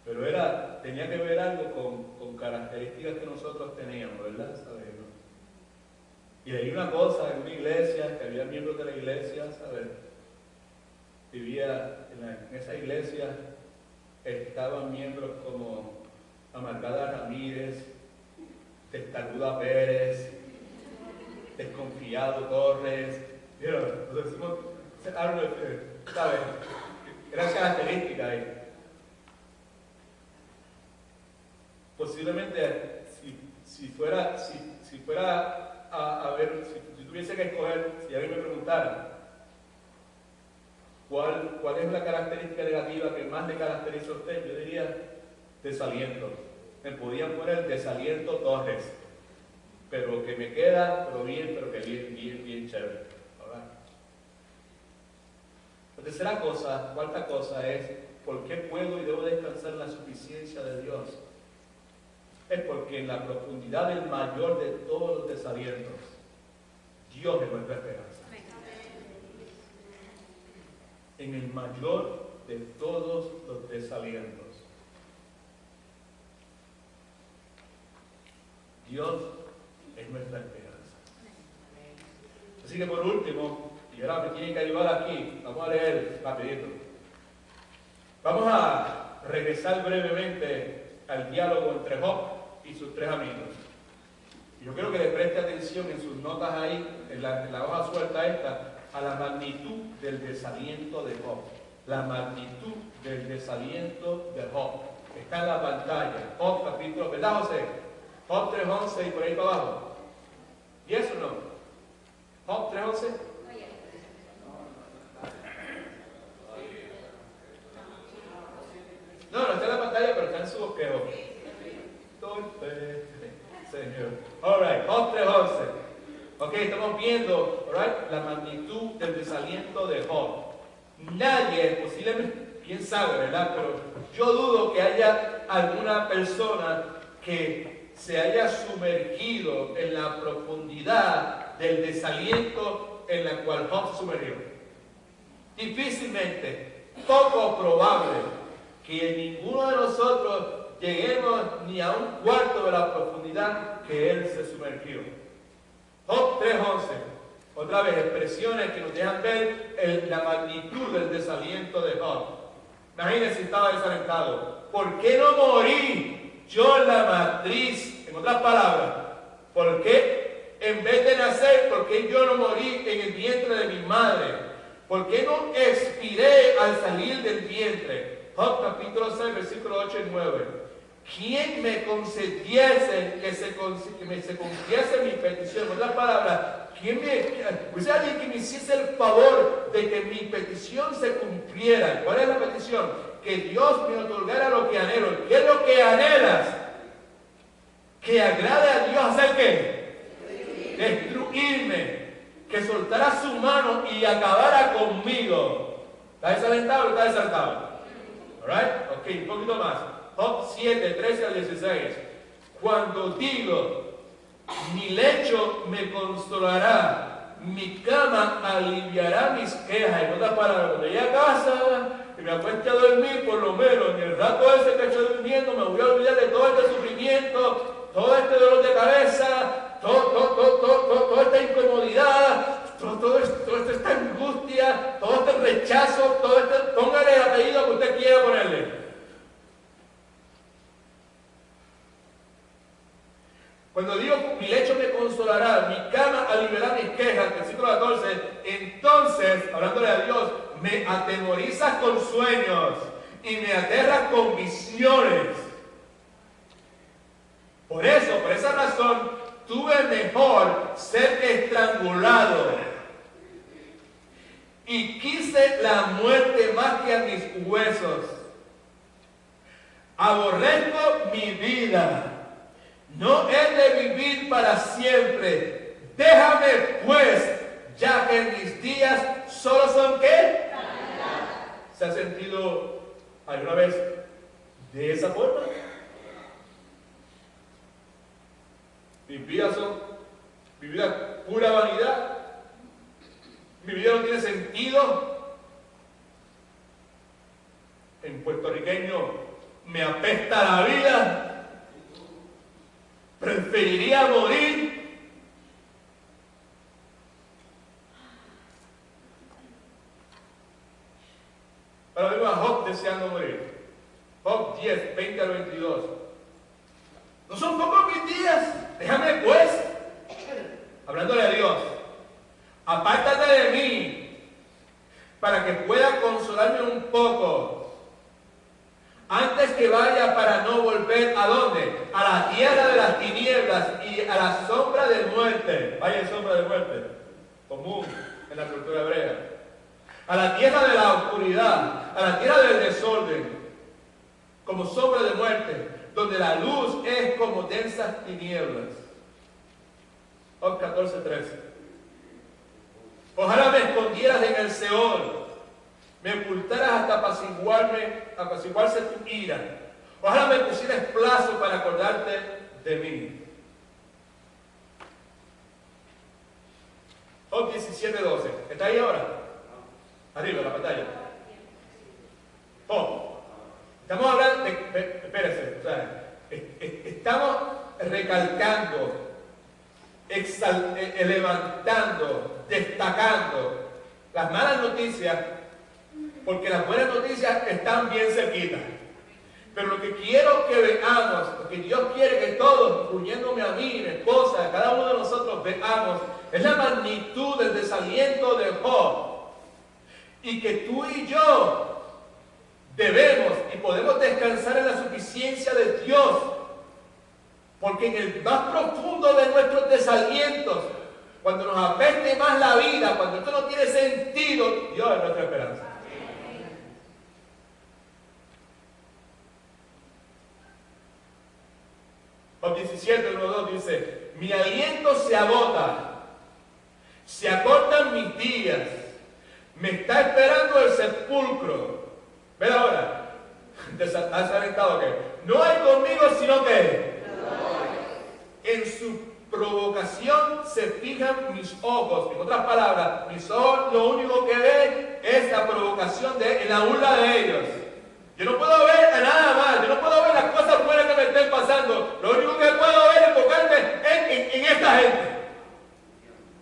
Pero tenía que ver algo con características que nosotros teníamos, ¿verdad? ¿Sabes? Y hay una cosa en una iglesia, que había miembros de la iglesia, ¿sabes? Vivía en esa iglesia, estaban miembros como Amargada Ramírez, Testaruda Pérez, Desconfiado Torres, nos decimos, ¿sabes? Eran características ahí. Posiblemente, si fuera a ver, si tuviese que escoger, si alguien me preguntara cuál es la característica negativa que más le caracteriza a usted, yo diría desaliento. Me podían poner desaliento Torres, pero que me queda, pero que bien chévere. ¿Verdad? La tercera cosa, cuarta cosa es, ¿por qué puedo y debo descansar en la suficiencia de Dios? Es porque en la profundidad del mayor de todos los desalientos, Dios es nuestra esperanza. En el mayor de todos los desalientos, Dios es nuestra esperanza. Así que por último, y ahora me tienen que ayudar aquí, vamos a leer rapidito. Vamos a regresar brevemente al diálogo entre Job y sus tres amigos. Yo quiero que le preste atención en sus notas ahí, en la hoja suelta esta, a la magnitud del desaliento de Job. La magnitud del desaliento de Job. Está en la pantalla. Job capítulo, ¿verdad, José? Job 3:11 y por ahí para abajo. ¿Y eso no? Job 3:11. No está en la pantalla, pero está en su bosquejo. Señor. Alright, Job 3:11. Ok, estamos viendo, alright, la magnitud del desaliento de Job. Nadie, posiblemente, quién sabe, ¿verdad? Pero yo dudo que haya alguna persona que se haya sumergido en la profundidad del desaliento en la cual Job se sumergió. Difícilmente, poco probable que ninguno de nosotros lleguemos ni a un cuarto de la profundidad que él se sumergió. Job 3:11. Otra vez, expresiones que nos dejan ver la magnitud del desaliento de Job. Imagínense si estaba desalentado. ¿Por qué no morí yo en la matriz? En otras palabras, ¿por qué en vez de nacer, por qué yo no morí en el vientre de mi madre? ¿Por qué no expiré al salir del vientre? Job capítulo 6, versículos 8 y 9. ¿Quién me concediese que se cumpliese mi petición? En otras palabras, alguien que me hiciese el favor de que mi petición se cumpliera? ¿Cuál es la petición? Que Dios me otorgara lo que anhelo. ¿Qué es lo que anhelas? Que agrade a Dios hacer qué? Destruirme. Que soltara su mano y acabara conmigo. ¿Está desalentado o está desalentado? Alright? Ok, un poquito más. Job 7, 13 al 16. Cuando digo, mi lecho me consolará, mi cama aliviará mis quejas. En otras palabras, cuando llegue a casa y me acueste a dormir, por lo menos en el rato ese que estoy durmiendo, me voy a olvidar de todo este sufrimiento, todo este dolor de cabeza, toda esta incomodidad, toda esta angustia, todo este rechazo, póngale el apellido que usted quiera ponerle. Cuando digo, mi lecho me consolará, mi cama aliviará mis quejas, versículo 14, entonces, hablándole a Dios, me atemorizas con sueños y me aterra con visiones. Por esa razón, tuve mejor ser estrangulado. Y quise la muerte más que a mis huesos. Aborrezco mi vida. No he de vivir para siempre. Déjame pues, ya que mis días solo son ¿qué? ¿Se ha sentido alguna vez de esa forma? Mi vida pura vanidad. Mi vida no tiene sentido. En puertorriqueño me apesta la vida. Preferiría morir. Ahora vemos a Job deseando morir. Job 10, 20 al 22. ¿No son pocos mis días? Déjame pues, hablándole a Dios, apártate de mí, para que pueda consolarme un poco, antes que vaya para no volver, ¿a dónde? A la tierra de las tinieblas y a la sombra de muerte. Vaya sombra de muerte, común en la cultura hebrea. A la tierra de la oscuridad, a la tierra del desorden, como sombra de muerte, donde la luz es como densas tinieblas. Job 14:13. Ojalá me escondieras en el Seol, me ocultaras hasta apaciguarse tu ira. Ojalá me pusieras plazo para acordarte de mí. Job 17:12. ¿Está ahí ahora? Arriba, en la pantalla. Job. Estamos hablando espérese, o sea, estamos recalcando, levantando, destacando las malas noticias, porque las buenas noticias están bien cerquitas. Pero lo que quiero que veamos, lo que Dios quiere que todos, incluyéndome a mí, mi esposa, cada uno de nosotros veamos, es la magnitud del desaliento de Job. Y que tú y yo debemos y podemos descansar en la suficiencia de Dios, porque en el más profundo de nuestros desalientos, cuando nos apeste más la vida, cuando esto no tiene sentido, Dios es nuestra esperanza. Job 17:1-2 dice: mi aliento se agota, se acortan mis días, me está esperando el sepulcro. Ven ahora, desalentado que no hay conmigo sino que en su provocación se fijan mis ojos. En otras palabras, mis ojos lo único que ven es la provocación en la burla de ellos. Yo no puedo ver a nada más, yo no puedo ver las cosas buenas que me estén pasando. Lo único que puedo ver es enfocarme en esta gente,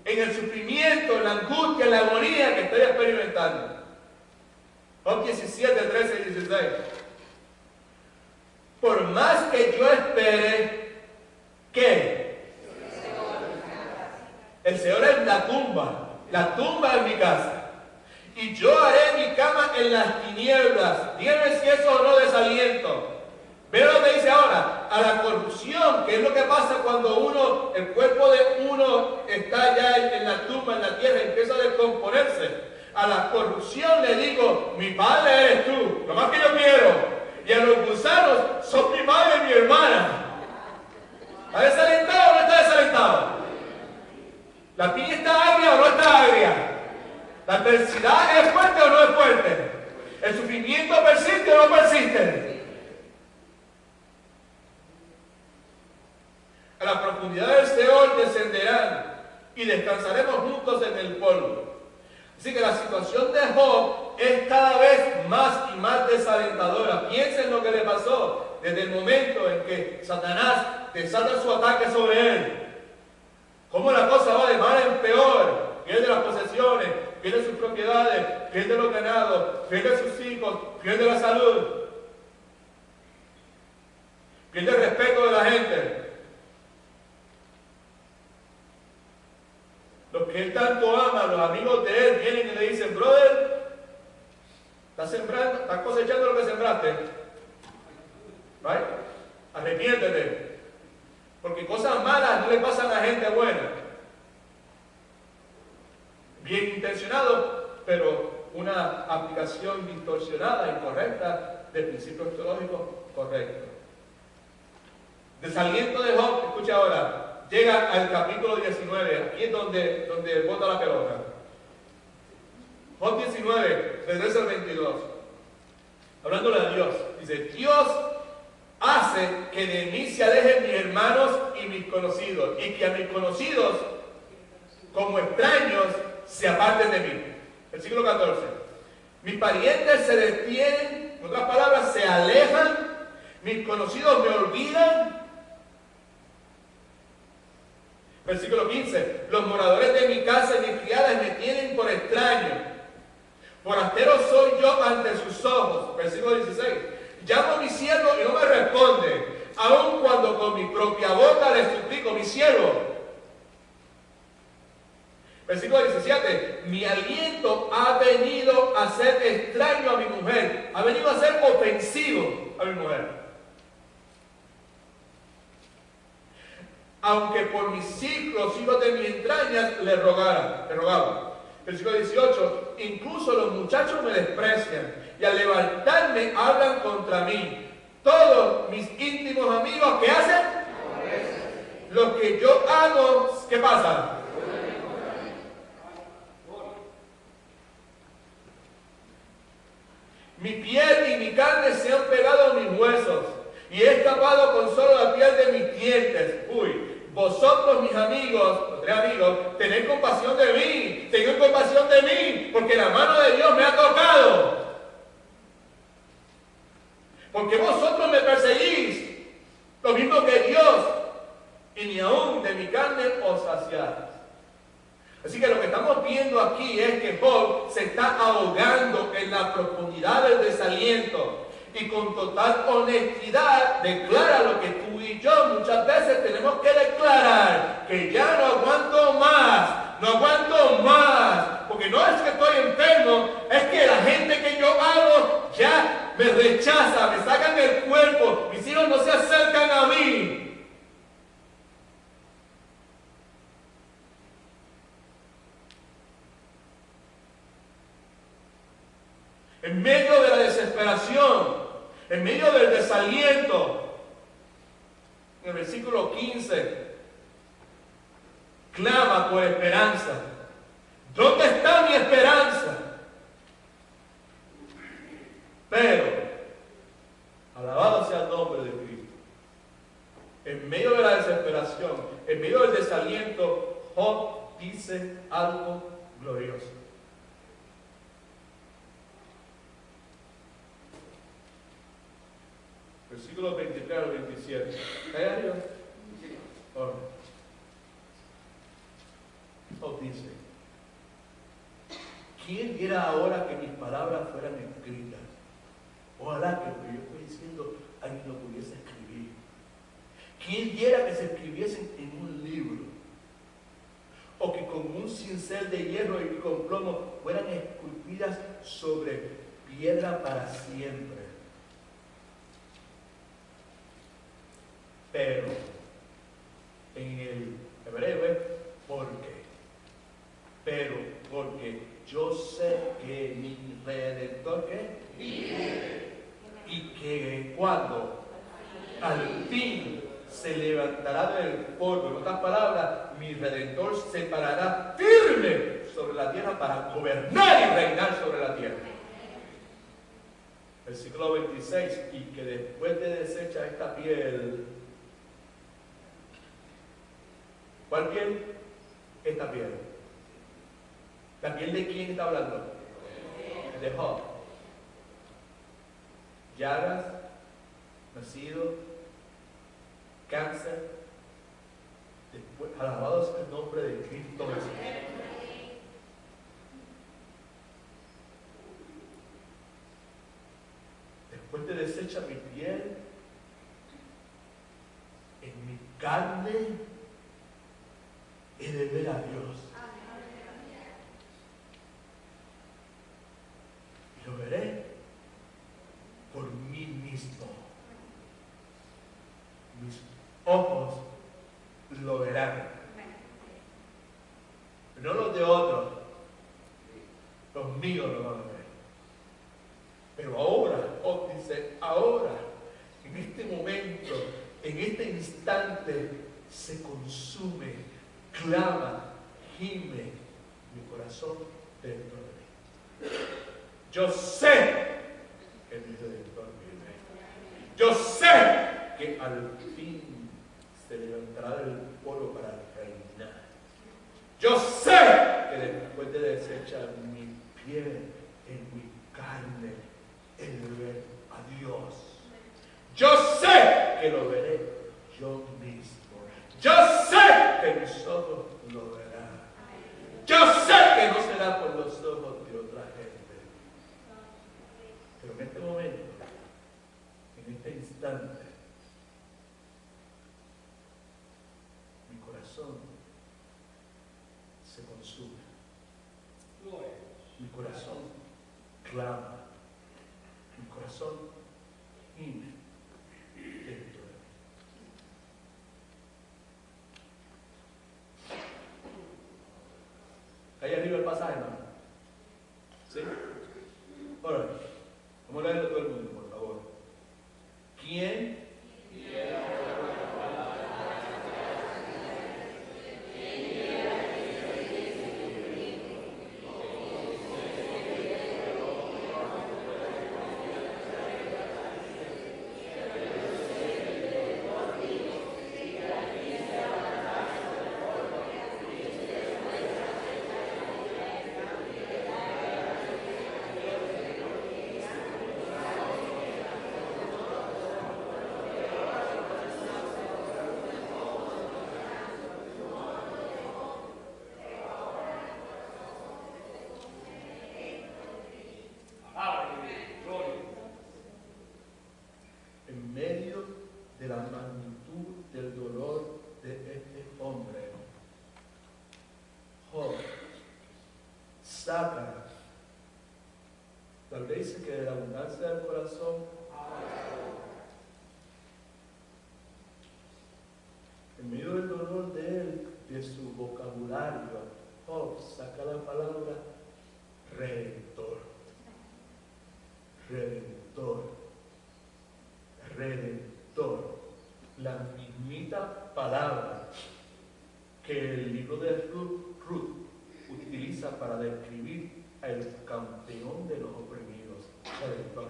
en el sufrimiento, en la angustia, en la agonía que estoy experimentando. Job 17, 13 y 16. Por más que yo espere, ¿qué? El Señor es la tumba es mi casa. Y yo haré mi cama en las tinieblas. Díganme si eso o no desaliento. Vean lo que dice ahora, a la corrupción, que es lo que pasa cuando el cuerpo de uno está ya en la tumba, en la tierra, empieza a descomponerse. A la corrupción le digo, mi padre eres tú, lo más que yo quiero. Y a los gusanos, son mi madre y mi hermana. ¿Está desalentado o no está desalentado? ¿La piña está agria o no está agria? ¿La adversidad es fuerte o no es fuerte? ¿El sufrimiento persiste o no persiste? A la profundidad del Seol descenderán y descansaremos juntos en el polvo. Así que la situación de Job es cada vez más y más desalentadora. Piensen lo que le pasó desde el momento en que Satanás desata su ataque sobre él. Cómo la cosa va de mal en peor. Pierde las posesiones, pierde sus propiedades, pierde los ganados, pierde sus hijos, pierde la salud, pierde el respeto de la gente. Los que él tanto ama, los amigos de él, vienen y le dicen: brother, Estás sembrando, estás cosechando lo que sembraste. ¿Right? Arrepiéntete. Porque cosas malas no le pasan a gente buena. Bien intencionado, pero una aplicación distorsionada, incorrecta, de principios teológicos correctos. Desaliento de Job, escucha ahora, llega al capítulo 19, aquí es donde bota la pelota. Job 19, desde el 22, hablándole a Dios, dice: Dios hace que de mí se alejen mis hermanos y mis conocidos, y que a mis conocidos, como extraños, se aparten de mí. Versículo 14. Mis parientes se detienen, en otras palabras, se alejan, mis conocidos me olvidan. Versículo 15. Los moradores de mi casa y mis criadas me tienen por extraño. Forastero soy yo ante sus ojos. Versículo 16. Llamo a mi siervo y no me responde, aun cuando con mi propia boca le suplico: mi siervo. Versículo 17. Mi aliento ha venido a ser extraño a mi mujer, ha venido a ser ofensivo a mi mujer. Aunque por mis hijos de mis entrañas le rogaba. Versículo 18. Incluso los muchachos me desprecian y al levantarme hablan contra mí. Todos mis íntimos amigos, ¿qué hacen? Los que yo amo, ¿qué pasa? Mi piel y mi carne se han pegado a mis huesos y he escapado con solo la piel de mis dientes. Vosotros, mis amigos, los tres amigos, tened compasión de mí, tened compasión de mí, porque la mano de Dios me ha tocado. Porque vosotros me perseguís, lo mismo que Dios, y ni aún de mi carne os saciáis. Así que lo que estamos viendo aquí es que Job se está ahogando en la profundidad del desaliento y con total honestidad declara lo que tú y yo muchas veces tenemos que declarar: que ya no aguanto más, porque no es que estoy enfermo, es que la gente que yo amo ya me rechaza, me sacan el cuerpo, mis hijos no se acercan a mí. En medio de la desesperación, en medio del desaliento, en el versículo 15, clama por esperanza. ¿Dónde está mi esperanza? Pero, alabado sea el nombre de Cristo. En medio de la desesperación, en medio del desaliento, Job dice algo glorioso. Versículos 23 al 27. ¿Hay arriba? Ahora. Job dice: ¿quién diera ahora que mis palabras fueran escritas? Ojalá que lo que yo estoy diciendo alguien lo pudiese escribir. ¿Quién diera que se escribiesen en un libro? O que con un cincel de hierro y con plomo fueran esculpidas sobre piedra para siempre. Pero en el hebreo es porque. Pero porque yo sé que mi Redentor, ¿qué? Vive. Y que cuando al fin se levantará del polvo, en otras palabras, mi Redentor se parará firme sobre la tierra para gobernar y reinar sobre la tierra. Versículo 26. Y que después de deshecha esta piel. ¿Cuál piel? Esta piel. ¿La piel de quién está hablando? De Job. Llagas, nacido, cáncer. Después, alabado sea el nombre de Cristo Jesús. Después de deshecha mi piel, en mi carne he de ver a Dios. Y lo veré mismo. Mis ojos lo verán. No los de otros, los míos lo van a ver. Pero ahora, dice, ahora, en este momento, en este instante, se consume, clama, gime mi corazón dentro de mí. Yo sé que mi Redentor vive. Yo sé que al fin se levantará del polvo para reinar. Yo sé que después de desechar mi piel en mi carne, el ver a Dios. Yo sé que lo veré yo mismo. Yo sé que mis ojos lo verán. Yo sé que no será por los ojos de otra gente. Pero en este momento, en este instante, mi corazón se consume. Mi corazón clama. Mi corazón gime dentro de mí. Ahí arriba el pasaje, hermano. ¿Sí? Ahora, vamos a leerlo todo el mundo, por favor. ¿Quién? En medio de la magnitud del dolor de este hombre, Job saca, tal vez dice que de la abundancia del corazón, en medio del dolor de él, de su vocabulario, Job saca la palabra redentor. Redentor. Redentor, la mismita palabra que el libro de Ruth utiliza para describir al campeón de los oprimidos, Redentor.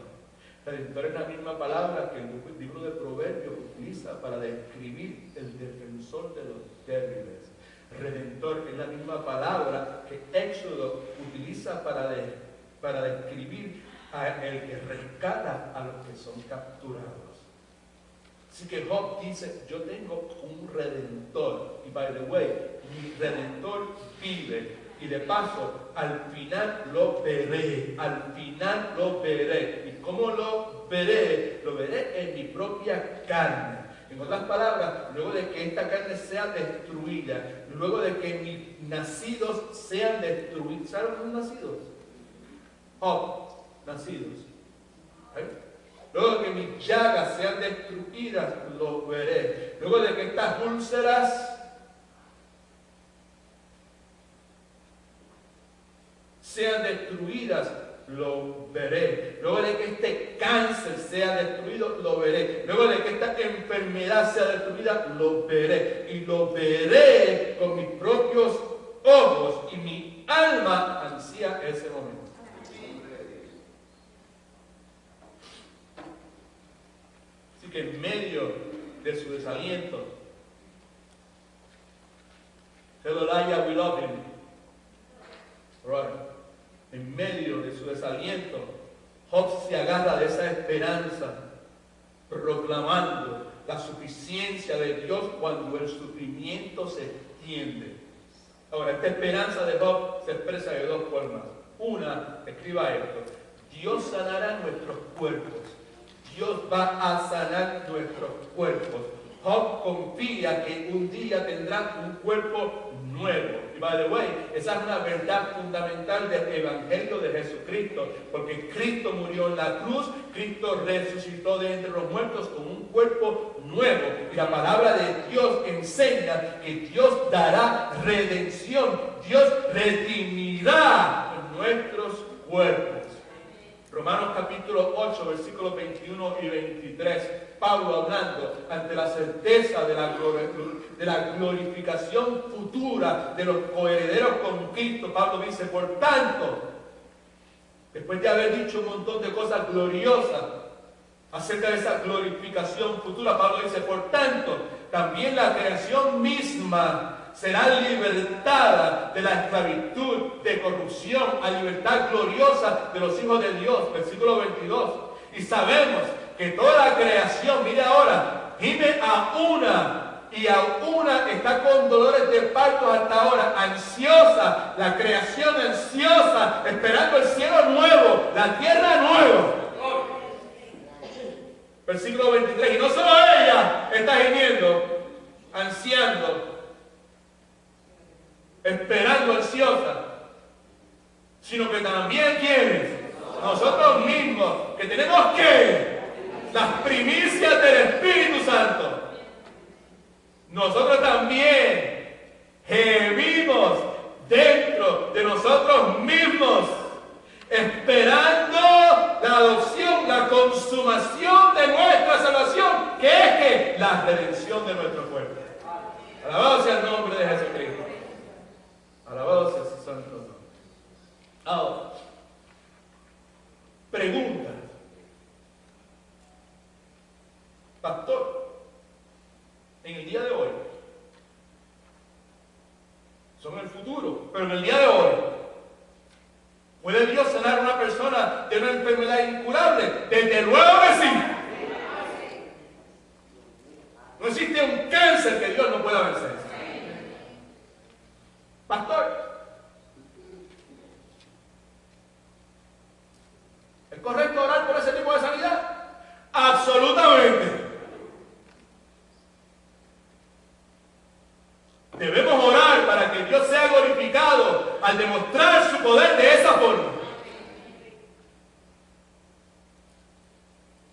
Redentor es la misma palabra que el libro de Proverbios utiliza para describir el defensor de los débiles. Redentor es la misma palabra que Éxodo utiliza para describir a el que rescata a los que son capturados. Así que Job dice, yo tengo un redentor. Y by the way, mi redentor vive. Y de paso, al final lo veré. Al final lo veré. ¿Y cómo lo veré? Lo veré en mi propia carne. En otras palabras, luego de que esta carne sea destruida, luego de que mis nacidos sean destruidos. ¿Saben los nacidos? Job, nacidos. Luego de que mis llagas sean destruidas, lo veré. Luego de que estas úlceras sean destruidas, lo veré. Luego de que este cáncer sea destruido, lo veré. Luego de que esta enfermedad sea destruida, lo veré. Y lo veré con mis propios ojos. Y mi alma ansía ese momento. Que en medio de su desaliento, Hedoniah, we love him. Right. En medio de su desaliento, Job se agarra de esa esperanza, proclamando la suficiencia de Dios cuando el sufrimiento se extiende. Ahora, esta esperanza de Job se expresa de dos formas. Una, escriba esto: Dios sanará nuestros cuerpos. Dios va a sanar nuestros cuerpos. Job confía que un día tendrá un cuerpo nuevo. Y by the way, esa es una verdad fundamental del Evangelio de Jesucristo, porque Cristo murió en la cruz, Cristo resucitó de entre los muertos con un cuerpo nuevo. Y la palabra de Dios enseña que Dios dará redención, Dios redimirá nuestros cuerpos. Romanos capítulo 8, versículos 21 y 23. Pablo hablando ante la certeza de la glorificación futura de los coherederos con Cristo. Pablo dice, por tanto, después de haber dicho un montón de cosas gloriosas acerca de esa glorificación futura, Pablo dice, por tanto, también la creación misma será libertada de la esclavitud, de corrupción, a libertad gloriosa de los hijos de Dios. Versículo 22. Y sabemos que toda la creación, mire ahora, gime a una y a una está con dolores de parto hasta ahora, ansiosa, la creación ansiosa, esperando el cielo nuevo, la tierra nueva. Versículo 23. Y no solo ella está gimiendo, ansiando, esperando ansiosa, sino que también quienes, nosotros mismos, que tenemos que las primicias del Espíritu Santo, nosotros también gemimos dentro de nosotros mismos, esperando la adopción, la consumación de nuestra salvación, que es que la redención de nuestro cuerpo. Alabado sea el nombre de Jesucristo. Alabado sea su santo nombre. Ahora, pregunta. Pastor, en el día de hoy, son el futuro, pero en el día de hoy, ¿puede Dios sanar a una persona de una enfermedad incurable? Desde luego que sí. No existe un cáncer que Dios no pueda vencer. Pastor, ¿es correcto orar por ese tipo de sanidad? Absolutamente. Debemos orar para que Dios sea glorificado al demostrar su poder de esa forma.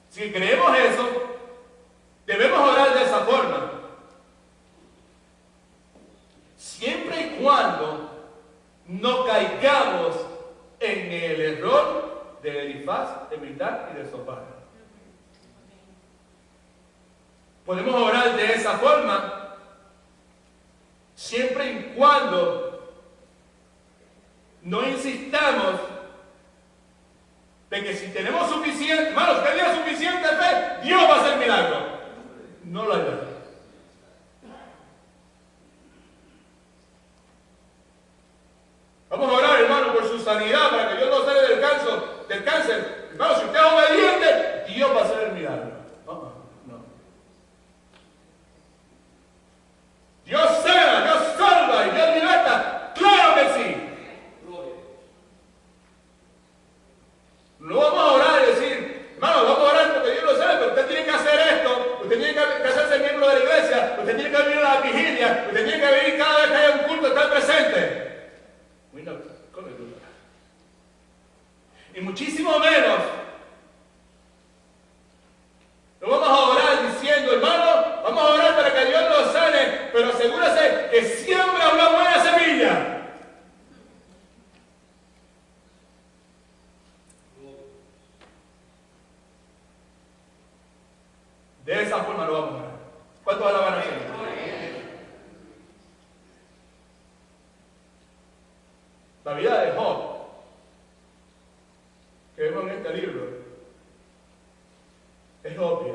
Si creemos eso, debemos orar de esa forma. Siempre y cuando no caigamos en el error de Elifaz, de Bildad y de Zofar. Podemos orar de esa forma siempre y cuando no insistamos de que si tenemos suficiente, hermanos, que haya suficiente fe, Dios va a hacer milagro. No lo hará. Vamos a orar, hermano, por su sanidad, para que Dios no sane del cáncer. Hermano, si usted es obediente, Dios va a hacer el milagro. No. Dios sana, Dios salva y Dios liberta. ¡Claro que sí! No vamos a orar y decir, hermano, vamos a orar porque Dios lo sabe, pero usted tiene que hacer esto, usted tiene que hacerse miembro de la iglesia, usted tiene que venir a la vigilia, usted tiene que venir cada vez que haya un culto, estar presente. Y muchísimo menos no vamos a orar diciendo, hermano, vamos a orar para que Dios nos sane, pero asegúrese que siembra una buena semilla. De esa forma lo vamos a orar. ¿Cuántos alaban a Señor? La vida de Job, que vemos en este libro, es obvia.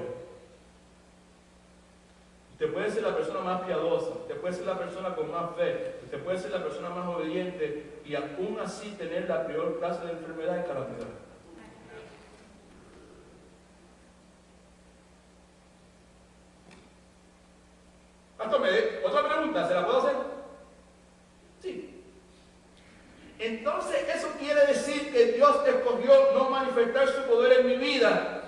Usted puede ser la persona más piadosa, usted puede ser la persona con más fe, usted puede ser la persona más obediente y aún así tener la peor clase de enfermedad y calamidad. Pastor, otra pregunta, ¿se la puedo hacer? Sí. Entonces, ¿eso quiere decir que Dios escogió no manifestar su poder en mi vida?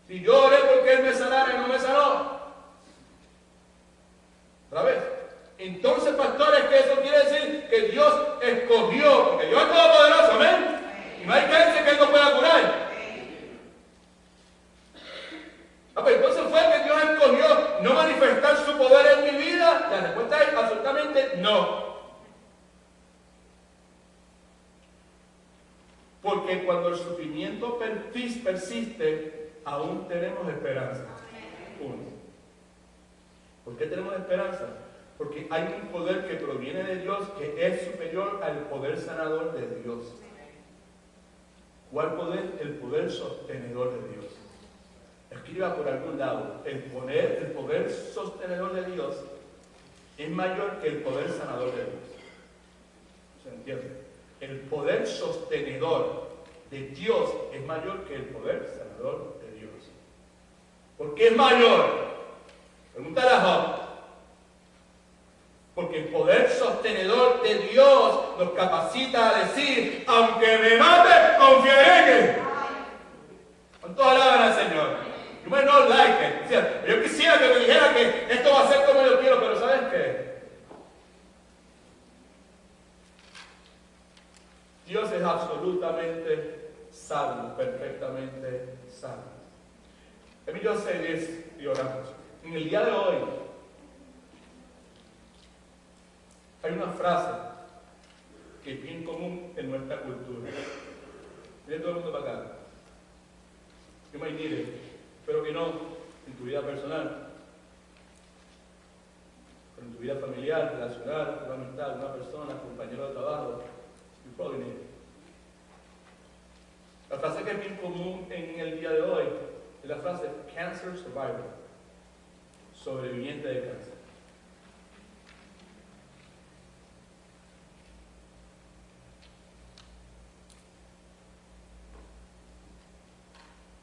Si yo oré porque Él me sanara y no me sanó. Otra vez. Entonces, pastores, que eso quiere decir que Dios escogió, porque Dios es todopoderoso, amén. Y no hay cáncer que Él no pueda curar. Pero entonces fue que Dios escogió no manifestar su poder en mi vida. La respuesta es absolutamente no. Porque cuando el sufrimiento persiste, aún tenemos esperanza. Uno. ¿Por qué tenemos esperanza? Porque hay un poder que proviene de Dios que es superior al poder sanador de Dios. ¿Cuál poder? El poder sostenedor de Dios. Escriba por algún lado, el poder sostenedor de Dios es mayor que el poder sanador de Dios. ¿Se entiende? El poder sostenedor de Dios es mayor que el poder sanador de Dios. ¿Por qué es mayor? Pregúntale a Job. Porque el poder sostenedor de Dios nos capacita a decir, aunque me mate, confiaré en Él. ¿Cuántos alaban al Señor? You might not like it. O sea, yo quisiera que me dijera que esto va a ser como yo quiero, pero ¿sabes qué? Dios es absolutamente sabio, perfectamente sabio. Yo sé y oramos. En el día de hoy hay una frase que es bien común en nuestra cultura. Mire todo el mundo para acá. You might need it. Espero que no en tu vida personal, pero en tu vida familiar, relacional, una amistad, una persona, compañero de trabajo. You probably need it. La frase que es bien común en el día de hoy es la frase cancer survivor, sobreviviente de cáncer.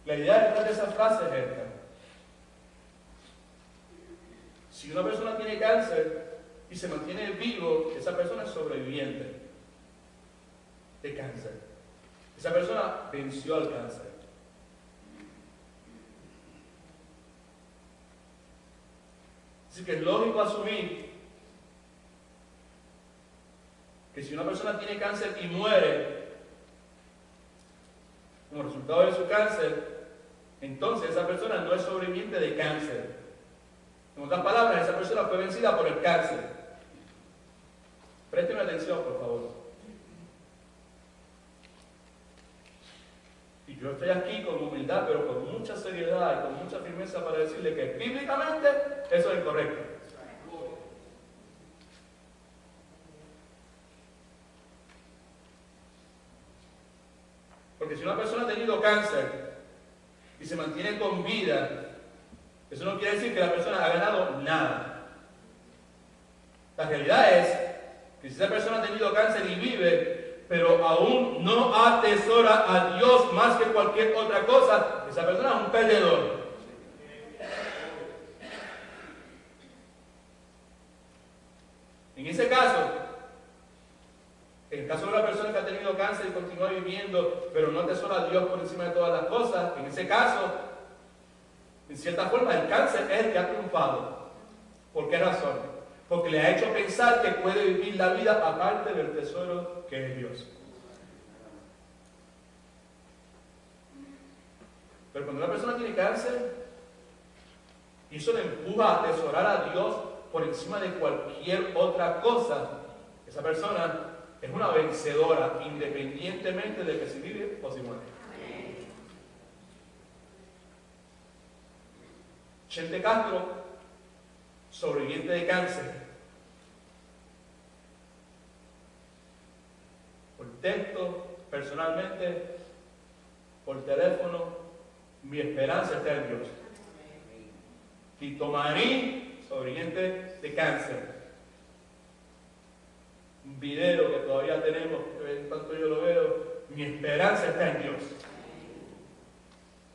La idea detrás de esa frase es esta. Si una persona tiene cáncer y se mantiene vivo, esa persona es sobreviviente de cáncer. Esa persona venció al cáncer. Así que es lógico asumir que si una persona tiene cáncer y muere como resultado de su cáncer, entonces esa persona no es sobreviviente de cáncer. En otras palabras, esa persona fue vencida por el cáncer. Présteme atención, por favor. Y yo estoy aquí con humildad, pero con mucha seriedad y con mucha firmeza para decirle que bíblicamente eso es incorrecto. Porque si una persona ha tenido cáncer y se mantiene con vida, eso no quiere decir que la persona ha ganado nada. La realidad es que si esa persona ha tenido cáncer y vive, pero aún no atesora a Dios más que cualquier otra cosa, esa persona es un perdedor. En ese caso, en el caso de una persona que ha tenido cáncer y continúa viviendo, pero no atesora a Dios por encima de todas las cosas, en ese caso, en cierta forma, el cáncer es el que ha triunfado. ¿Por qué razón? Porque le ha hecho pensar que puede vivir la vida aparte del tesoro que es Dios. Pero cuando una persona tiene cáncer, y eso le empuja a atesorar a Dios por encima de cualquier otra cosa, esa persona es una vencedora, independientemente de que si vive o si muere. Chente Castro, sobreviviente de cáncer. Por texto, personalmente, por teléfono, mi esperanza está en Dios. Tito Marín, sobreviviente de cáncer. Un video que todavía tenemos, en tanto yo lo veo, mi esperanza está en Dios.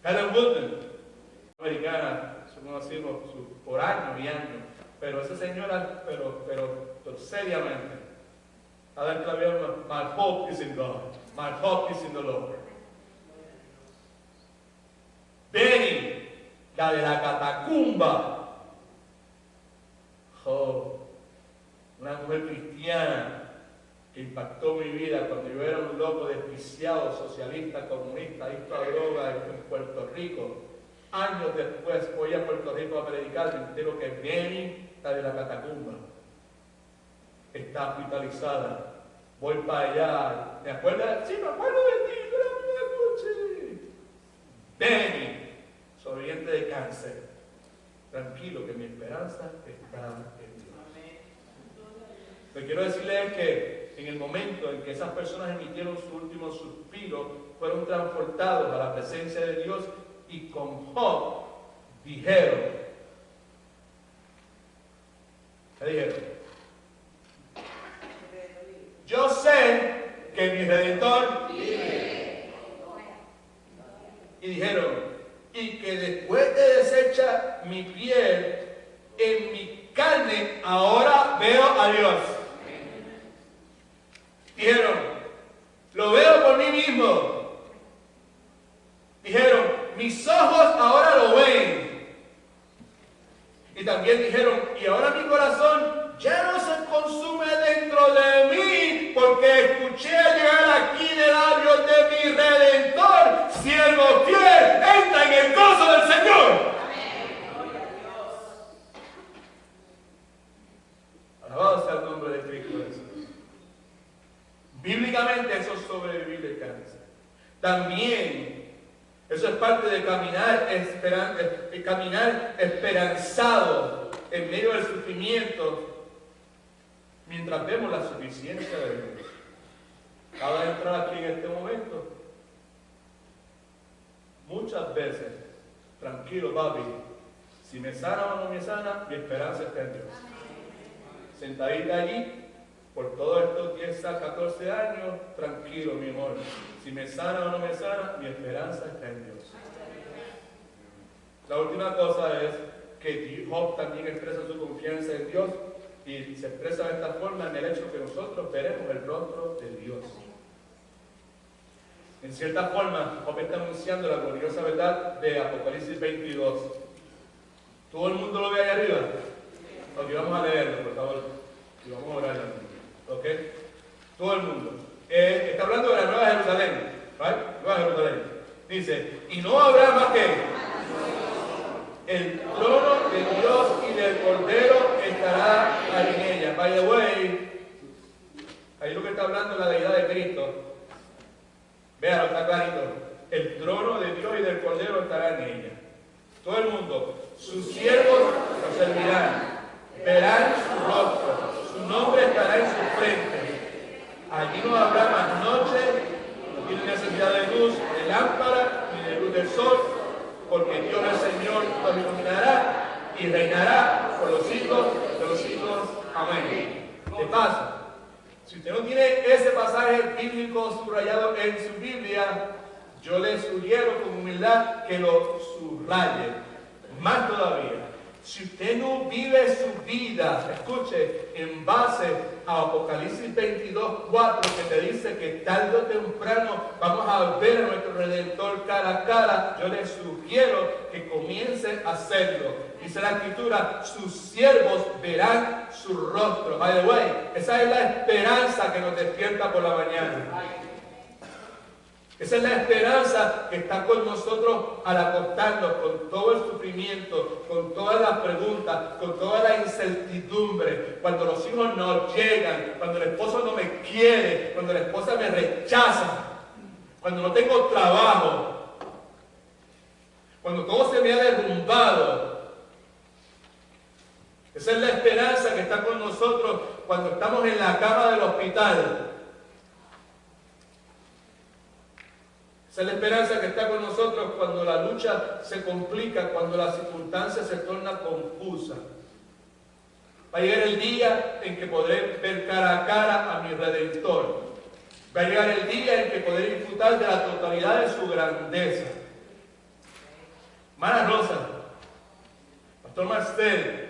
Helen Woodman, americana, conocimos por años y años, pero esa señora, pero seriamente, a ver, my hope is in God, my hope is in the Lord. Benny, la de la catacumba, oh, una mujer cristiana que impactó mi vida cuando yo era un loco desquiciado, socialista, comunista, adicto a drogas en Puerto Rico. Años después voy a Puerto Rico a predicar, me entero que Benny está de la catacumba, está hospitalizada. Voy para allá, ¿me acuerdas? Sí, me acuerdo de ti, tú eras mi escuché. Benny, sobreviviente de cáncer. Tranquilo, que mi esperanza está en Dios. Lo que quiero decirles es que en el momento en que esas personas emitieron su último suspiro, fueron transportados a la presencia de Dios y con Job dijeron, ¿qué dijeron? Yo sé que mi Redentor vive. Y dijeron, y que después de deshecha mi piel, en mi carne ahora veo a Dios. Dijeron, lo veo por mí mismo. Dijeron, mis ojos ahora lo ven. Y también dijeron, y ahora mi corazón ya no se consume dentro de mí, porque escuché llegar aquí de labios de mi Redentor, siervo fiel, entra en el gozo del Señor. Alabado sea el nombre de Cristo Jesús. Bíblicamente eso es sobrevivir el cáncer. También eso es parte de caminar esperanzado en medio del sufrimiento, mientras vemos la suficiencia de Dios. Acaba de entrar aquí en este momento. Muchas veces, tranquilo papi, si me sana o no me sana, mi esperanza está en Dios. Sentadita allí, por todos estos 10 a 14 años, tranquilo mi amor. Si me sana o no me sana, mi esperanza está en Dios. La última cosa es que Job también expresa su confianza en Dios. Y se expresa de esta forma en el hecho que nosotros veremos el rostro de Dios. En cierta forma, Job está anunciando la gloriosa verdad de Apocalipsis 22. ¿Todo el mundo lo ve ahí arriba? Ok, vamos a leerlo, por favor. Y vamos a orar. ¿Ok? Todo el mundo. Está hablando de la Nueva Jerusalén. ¿Vale? Nueva Jerusalén. Dice, y no habrá más que el trono de Dios y del Cordero estará en ella. By the way, ahí lo que está hablando es la deidad de Cristo. Véanlo, está clarito. El trono de Dios y del Cordero estará en ella. Todo el mundo, sus siervos lo servirán, verán su rostro, su nombre estará en su frente. Allí no habrá más noche, no tiene necesidad de luz, de lámpara, ni de luz del sol, porque Dios el Señor los iluminará y reinará por los siglos de los siglos. Amén. De paso, si usted no tiene ese pasaje bíblico subrayado en su Biblia, yo le sugiero con humildad que lo subraye. Más todavía, si usted no vive su vida, escuche, en base a Apocalipsis 22:4, que te dice que tarde o temprano vamos a ver a nuestro Redentor cara a cara, yo le sugiero que comience a hacerlo. Dice la Escritura, sus siervos verán su rostro. By the way, esa es la esperanza que nos despierta por la mañana. Esa es la esperanza que está con nosotros al acostarnos, con todo el sufrimiento, con todas las preguntas, con toda la incertidumbre. Cuando los hijos no llegan, cuando el esposo no me quiere, cuando la esposa me rechaza, cuando no tengo trabajo, cuando todo se me ha derrumbado. Esa es la esperanza que está con nosotros cuando estamos en la cama del hospital. Esa es la esperanza que está con nosotros cuando la lucha se complica, cuando la circunstancia se torna confusa. Va a llegar el día en que podré ver cara a cara a mi Redentor. Va a llegar el día en que podré disfrutar de la totalidad de su grandeza. Hermana Rosa, Pastor Marcel,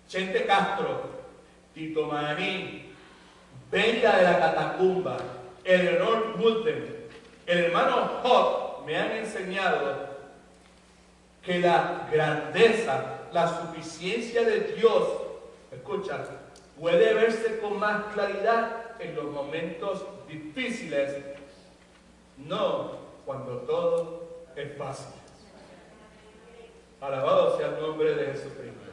Chente Castro, Tito Maní, Bella de la Catacumba, Eleonor Multen, el hermano Job me han enseñado que la grandeza, la suficiencia de Dios, escucha, puede verse con más claridad en los momentos difíciles, no cuando todo es fácil. Alabado sea el nombre de Jesucristo.